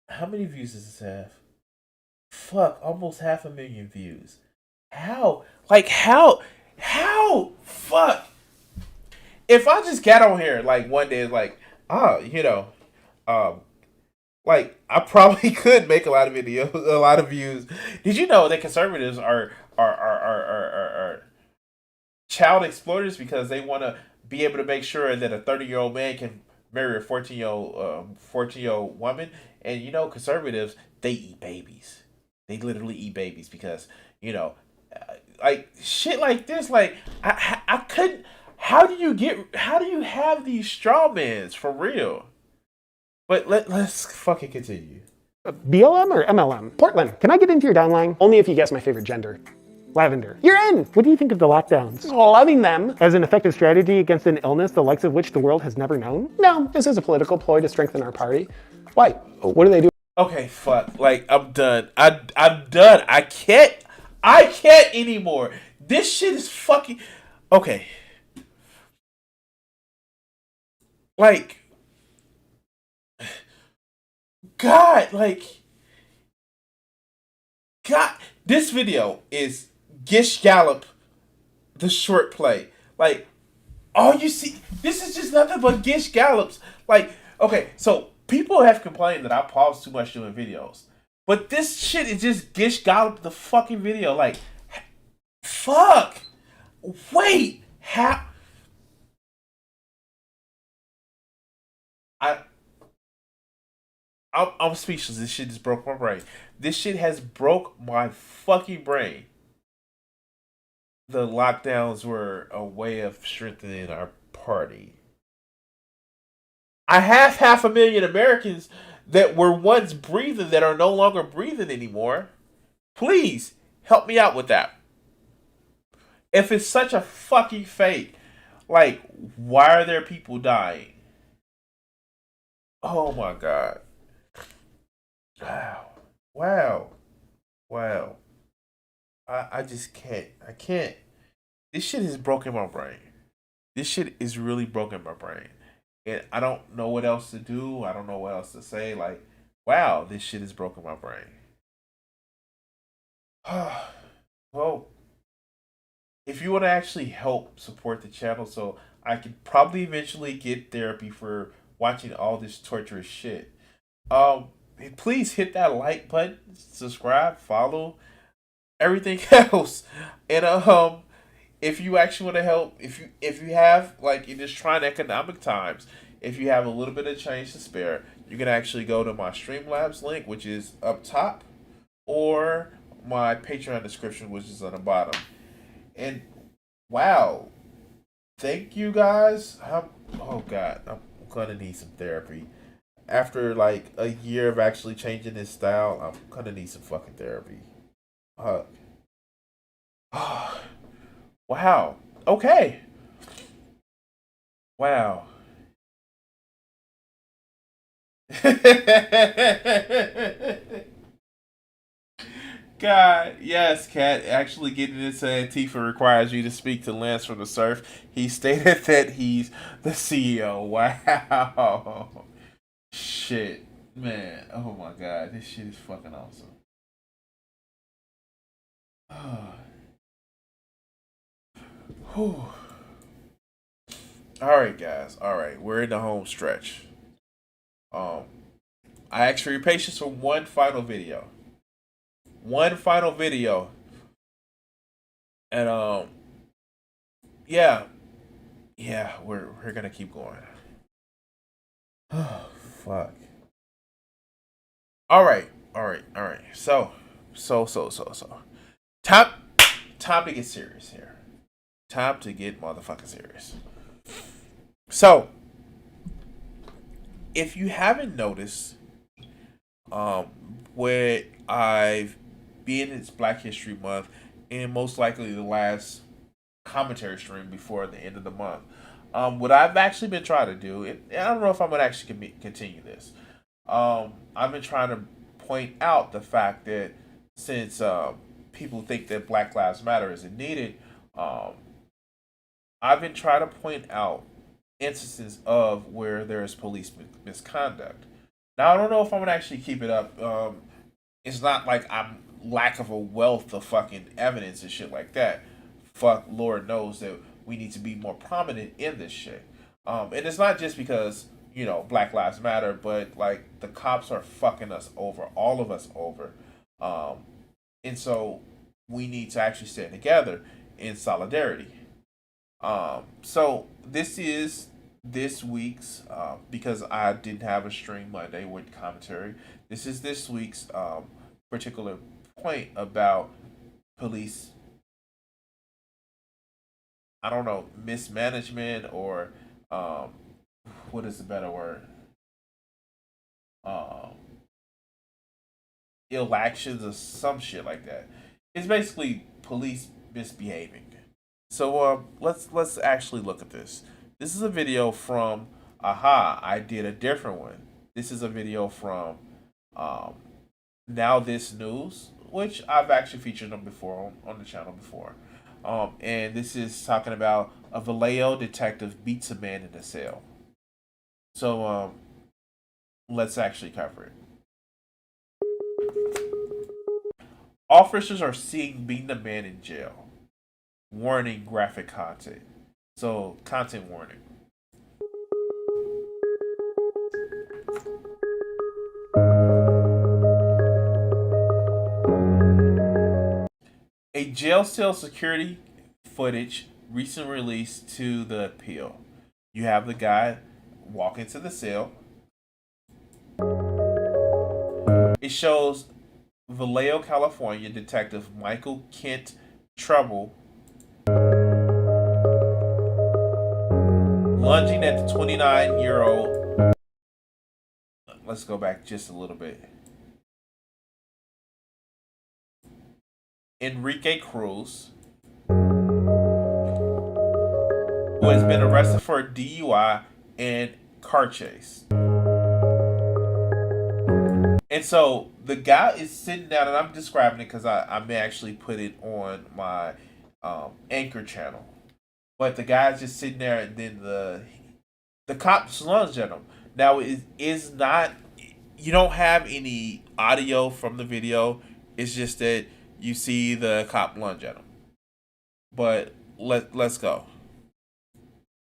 Speaker 3: How many views does this have? Fuck, almost 500,000 views. How? Like, how? Fuck. If I just got on here, like, one day, like, like, I probably could make a lot of videos, a lot of views. Did you know that conservatives are child exploiters because they want to be able to make sure that a 30-year-old man can marry a 14-year-old woman? And, conservatives, they eat babies. They literally eat babies because, like, shit like this, like, I couldn't, how do you have these straw mans for real? But let's fucking continue.
Speaker 7: BLM or MLM? Portland, can I get into your downline? Only if you guess my favorite gender. Lavender. You're in! What do you think of the lockdowns? Loving them. As an effective strategy against an illness the likes of which the world has never known? No, this is a political ploy to strengthen our party. Why? What do they do?
Speaker 3: Okay, fuck. Like, I'm done. I'm done. I can't anymore. This shit is fucking... Okay. Like... God, this video is Gish Gallop, the short play. Like, all you see, this is just nothing but Gish Gallops. Like, okay, so people have complained that I pause too much doing videos. But this shit is just Gish Gallop the fucking video. Like, fuck. Wait, how? I'm speechless. This shit just broke my brain. This shit has broke my fucking brain. The lockdowns were a way of strengthening our party. I have 500,000 Americans that were once breathing that are no longer breathing anymore. Please help me out with that. If it's such a fucking fake, like, why are there people dying? Oh my god. Wow. I just can't. I can't. This shit has broken my brain. This shit is really broken my brain. And I don't know what else to do. I don't know what else to say. Like, wow, this shit has broken my brain. Well, if you want to actually help support the channel so I can probably eventually get therapy for watching all this torturous shit, please hit that like button, subscribe, follow, everything else. And if you actually want to help, if you have, like, in this trying economic times, if you have a little bit of change to spare, you can actually go to my Streamlabs link, which is up top, or my Patreon description, which is on the bottom. And wow, thank you guys. Oh god, I'm gonna need some therapy. After like a year of actually changing this style, I'm gonna need some fucking therapy. Wow. Okay. Wow. God, yes, Kat. Actually getting into Antifa requires you to speak to Lance from the Surf. He stated that he's the CEO. Wow. Shit. Man. Oh my god. This shit is fucking awesome. Alright, guys. Alright. We're in the home stretch. I asked for your patience for one final video. And yeah, we're gonna keep going. Oh fuck. All right. So time to get serious here. Time to get motherfucking serious. So if you haven't noticed, where I've been, it's Black History Month, and most likely the last commentary stream before the end of the month. What I've actually been trying to do, and I don't know if I'm gonna actually continue this. I've been trying to point out the fact that since people think that Black Lives Matter isn't needed, I've been trying to point out instances of where there is police misconduct. Now, I don't know if I'm gonna actually keep it up. It's not like I'm lack of a wealth of fucking evidence and shit like that. Fuck, Lord knows that we need to be more prominent in this shit. And it's not just because, you know, Black Lives Matter, but like the cops are fucking us over, all of us over. And so we need to actually stand together in solidarity. So this is this week's, because I didn't have a stream Monday with commentary, this is this week's particular point about police, I don't know, mismanagement, or what is the better word? Ill actions or some shit like that. It's basically police misbehaving. So let's actually look at this. This is a video from Aha. I did a different one. This is a video from Now This News, which I've actually featured them before on the channel before. And this is talking about a Vallejo detective beats a man in a cell. So let's actually cover it. Officers are seen beating a man in jail. Warning: graphic content. So, content warning. A jail cell security footage recently released to the appeal. You have the guy walk into the cell. It shows Vallejo, California detective Michael Kent Trouble lunging at the 29-year-old. Let's go back just a little bit. Enrique Cruz, who has been arrested for a DUI and car chase. And so the guy is sitting down, and I'm describing it because I may actually put it on my Anchor channel. But the guy's just sitting there, and then the cops lunge at him. Now, it is not, you don't have any audio from the video. It's just that you see the cop lunge at him. But let's go.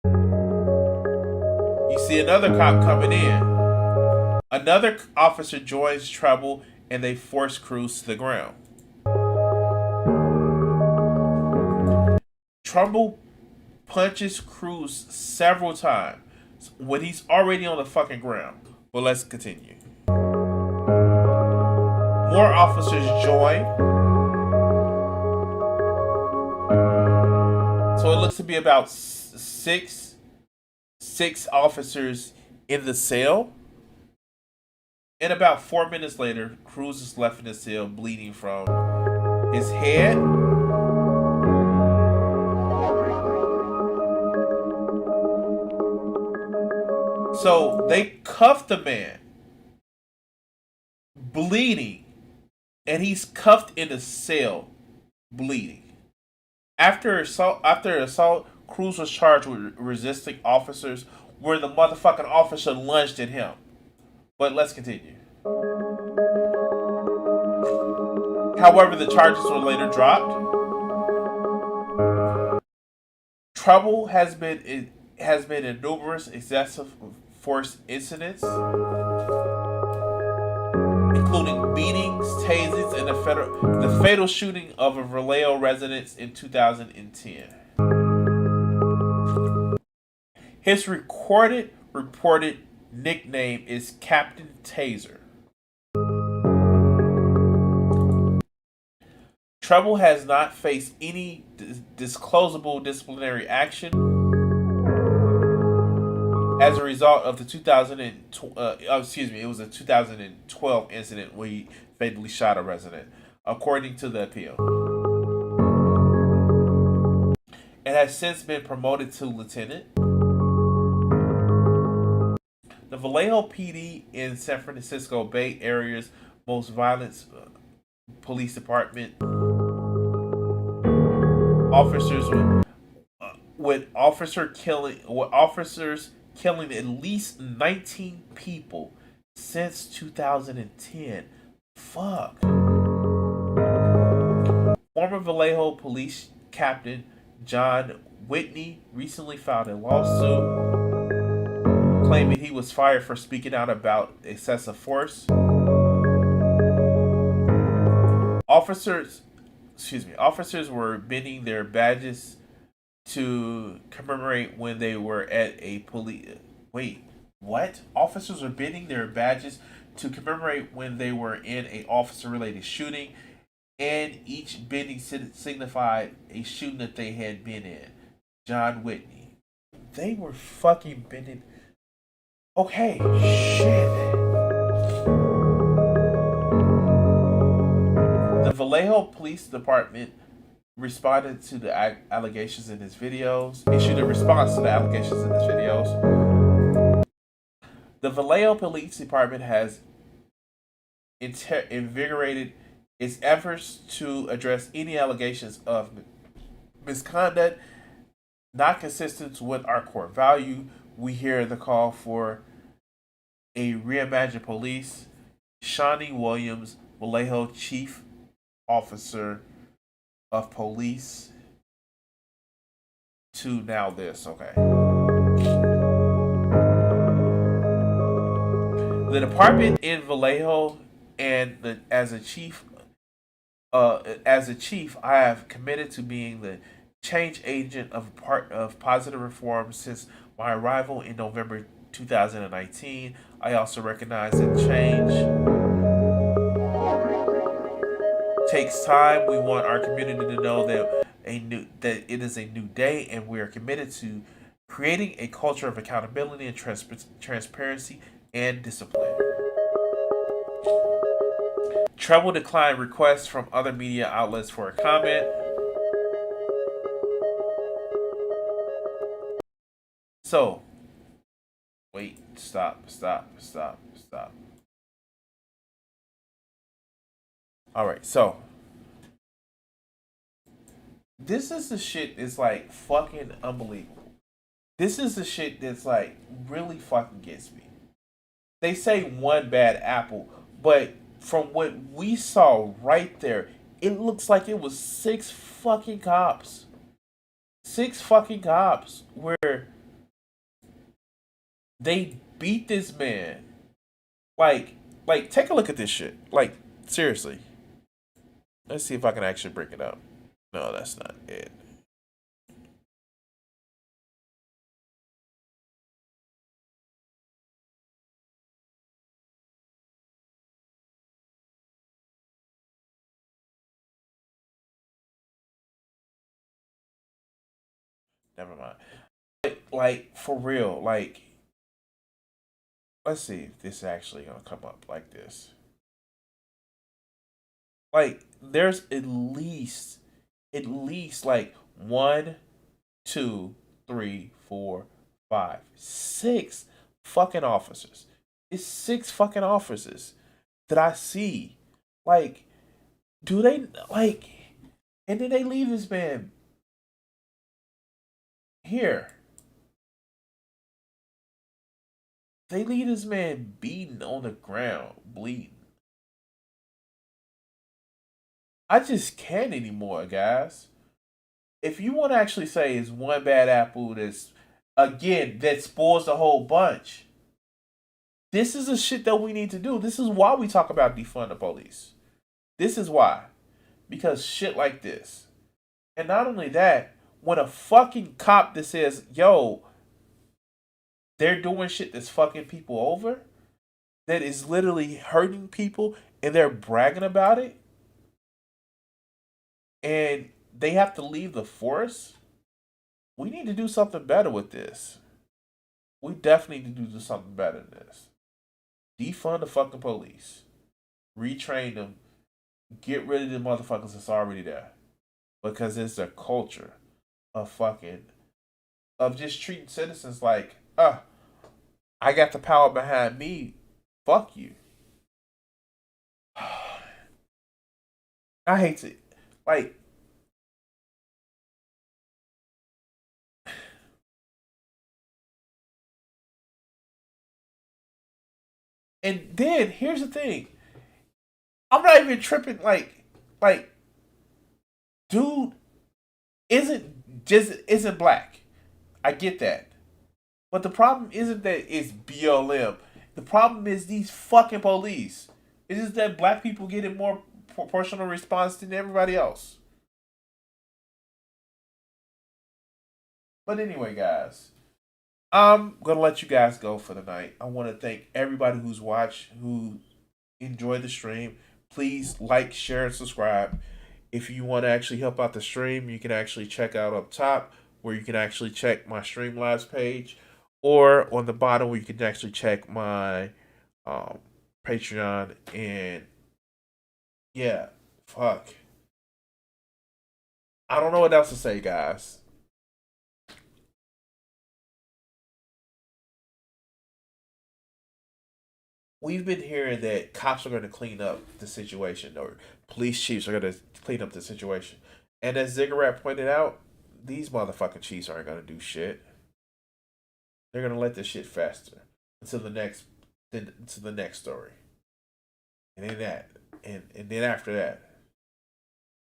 Speaker 3: You see another cop coming in. Another officer joins Trouble, and they force Cruz to the ground. Trouble punches Cruz several times when he's already on the fucking ground. But let's continue. More officers join. So it looks to be about six officers in the cell. And about 4 minutes later, Cruz is left in the cell bleeding from his head, so they cuffed the man, bleeding, and he's cuffed in the cell, bleeding. After assault, Cruz was charged with resisting officers, where the motherfucking officer lunged at him. But let's continue. However, the charges were later dropped. Trouble has been in numerous excessive force incidents, including beatings, tasings, and the fatal shooting of a Vallejo resident in 2010. His reported nickname is Captain Taser. Trouble has not faced any disclosable disciplinary action as a result of the 2012 incident where he fatally shot a resident, according to the appeal. It has since been promoted to lieutenant. The Vallejo PD in San Francisco Bay Area's most violent police department. Officers killing at least 19 people since 2010. Fuck. Former Vallejo police captain John Whitney recently filed a lawsuit claiming he was fired for speaking out about excessive force. Officers were bending their badges to commemorate when they were at a police. Wait, what? Officers were bending their badges to commemorate when they were in a officer-related shooting, and each bending signified a shooting that they had been in. John Whitney. They were fucking bending. Okay, shit. The Vallejo Police Department responded to the allegations in his videos, issued a response to the allegations in his videos. The Vallejo Police Department has invigorated its efforts to address any allegations of misconduct not consistent with our core value. We hear the call for a reimagined police. Shawnee Williams, Vallejo Chief officer of police to now this. Okay. The department in Vallejo, and as a chief, I have committed to being the change agent of positive reform since my arrival in November 2019. I also recognize that change takes time. We want our community to know that it is a new day, and we are committed to creating a culture of accountability and transparency and discipline. Treble declined requests from other media outlets for a comment. So, wait, stop. Alright, so this is the shit that's like fucking unbelievable. This is the shit that's like really fucking gets me. They say one bad apple, but from what we saw right there, it looks like it was 6 fucking cops. 6 fucking cops where they beat this man. Like, take a look at this shit. Like, seriously. Let's see if I can actually break it up. No, that's not it. Never mind. But, like, for real, like, let's see if this is actually gonna come up like this. Like, there's at least like 1, 2, 3, 4, 5, 6 fucking officers. It's 6 fucking officers that I see. Like, do they like? And then they leave this man here. They leave this man beaten on the ground, bleeding. I just can't anymore, guys. If you want to actually say it's one bad apple that spoils the whole bunch, this is the shit that we need to do. This is why we talk about defund the police. This is why. Because shit like this. And not only that, when a fucking cop that says, yo, they're doing shit that's fucking people over, that is literally hurting people, and they're bragging about it, and they have to leave the force, we need to do something better with this. We definitely need to do something better than this. Defund the fucking police. Retrain them. Get rid of the motherfuckers that's already there. Because it's a culture of just treating citizens like, I got the power behind me. Fuck you. I hate to, like, and then here's the thing. I'm not even tripping. Like, dude isn't black. I get that, but the problem isn't that it's BLM. The problem is these fucking police. It's just that black people get a more proportional response than everybody else. But anyway, guys, I'm gonna let you guys go for the night. I want to thank everybody who's watched, who enjoyed the stream. Please like, share, and subscribe. If you want to actually help out the stream, you can actually check out up top where you can actually check my Streamlabs page, or on the bottom where you can actually check my Patreon. And yeah, fuck. I don't know what else to say, guys. We've been hearing that cops are going to clean up the situation, or police chiefs are going to clean up the situation. And as Ziggurat pointed out, these motherfucking chiefs aren't going to do shit. They're going to let this shit fester until the next story. And then that. And then after that.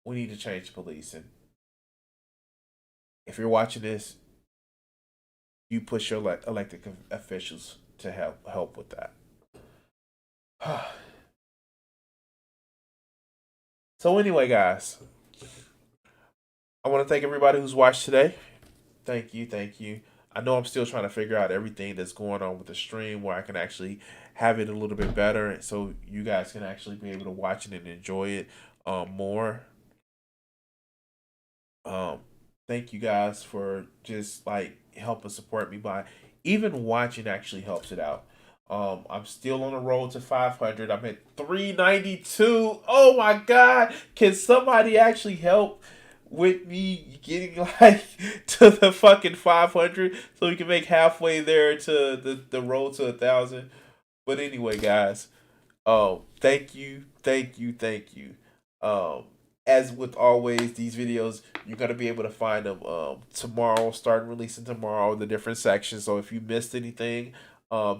Speaker 3: we need to change policing. If you're watching this, you push your elected officials to help with that. So anyway, guys, I want to thank everybody who's watched today. Thank you. I know I'm still trying to figure out everything that's going on with the stream where I can actually have it a little bit better so you guys can actually be able to watch it and enjoy it more. Thank you guys for just like helping support me by even watching actually helps it out. I'm still on the road to 500. I'm at 392. Oh my God. Can somebody actually help with me getting like to the fucking 500 so we can make halfway there to the road to 1,000? But anyway, guys, thank you. As with always, these videos, you're going to be able to find them tomorrow, starting releasing tomorrow, the different sections. So if you missed anything,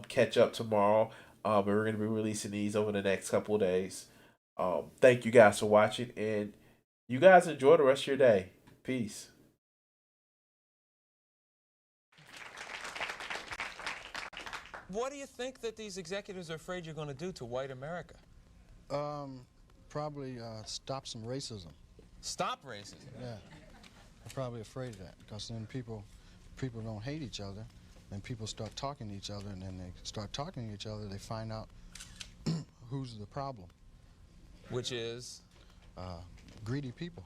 Speaker 3: catch up tomorrow. And we're going to be releasing these over the next couple of days. Thank you guys for watching, and you guys enjoy the rest of your day. Peace.
Speaker 1: What do you think that these executives are afraid you're going to do to white America?
Speaker 2: Probably stop some racism.
Speaker 1: Stop racism?
Speaker 2: Yeah, I'm probably afraid of that because then people don't hate each other, and people start talking to each other, and then they start talking to each other, they find out who's the problem.
Speaker 1: Which is?
Speaker 2: Greedy people.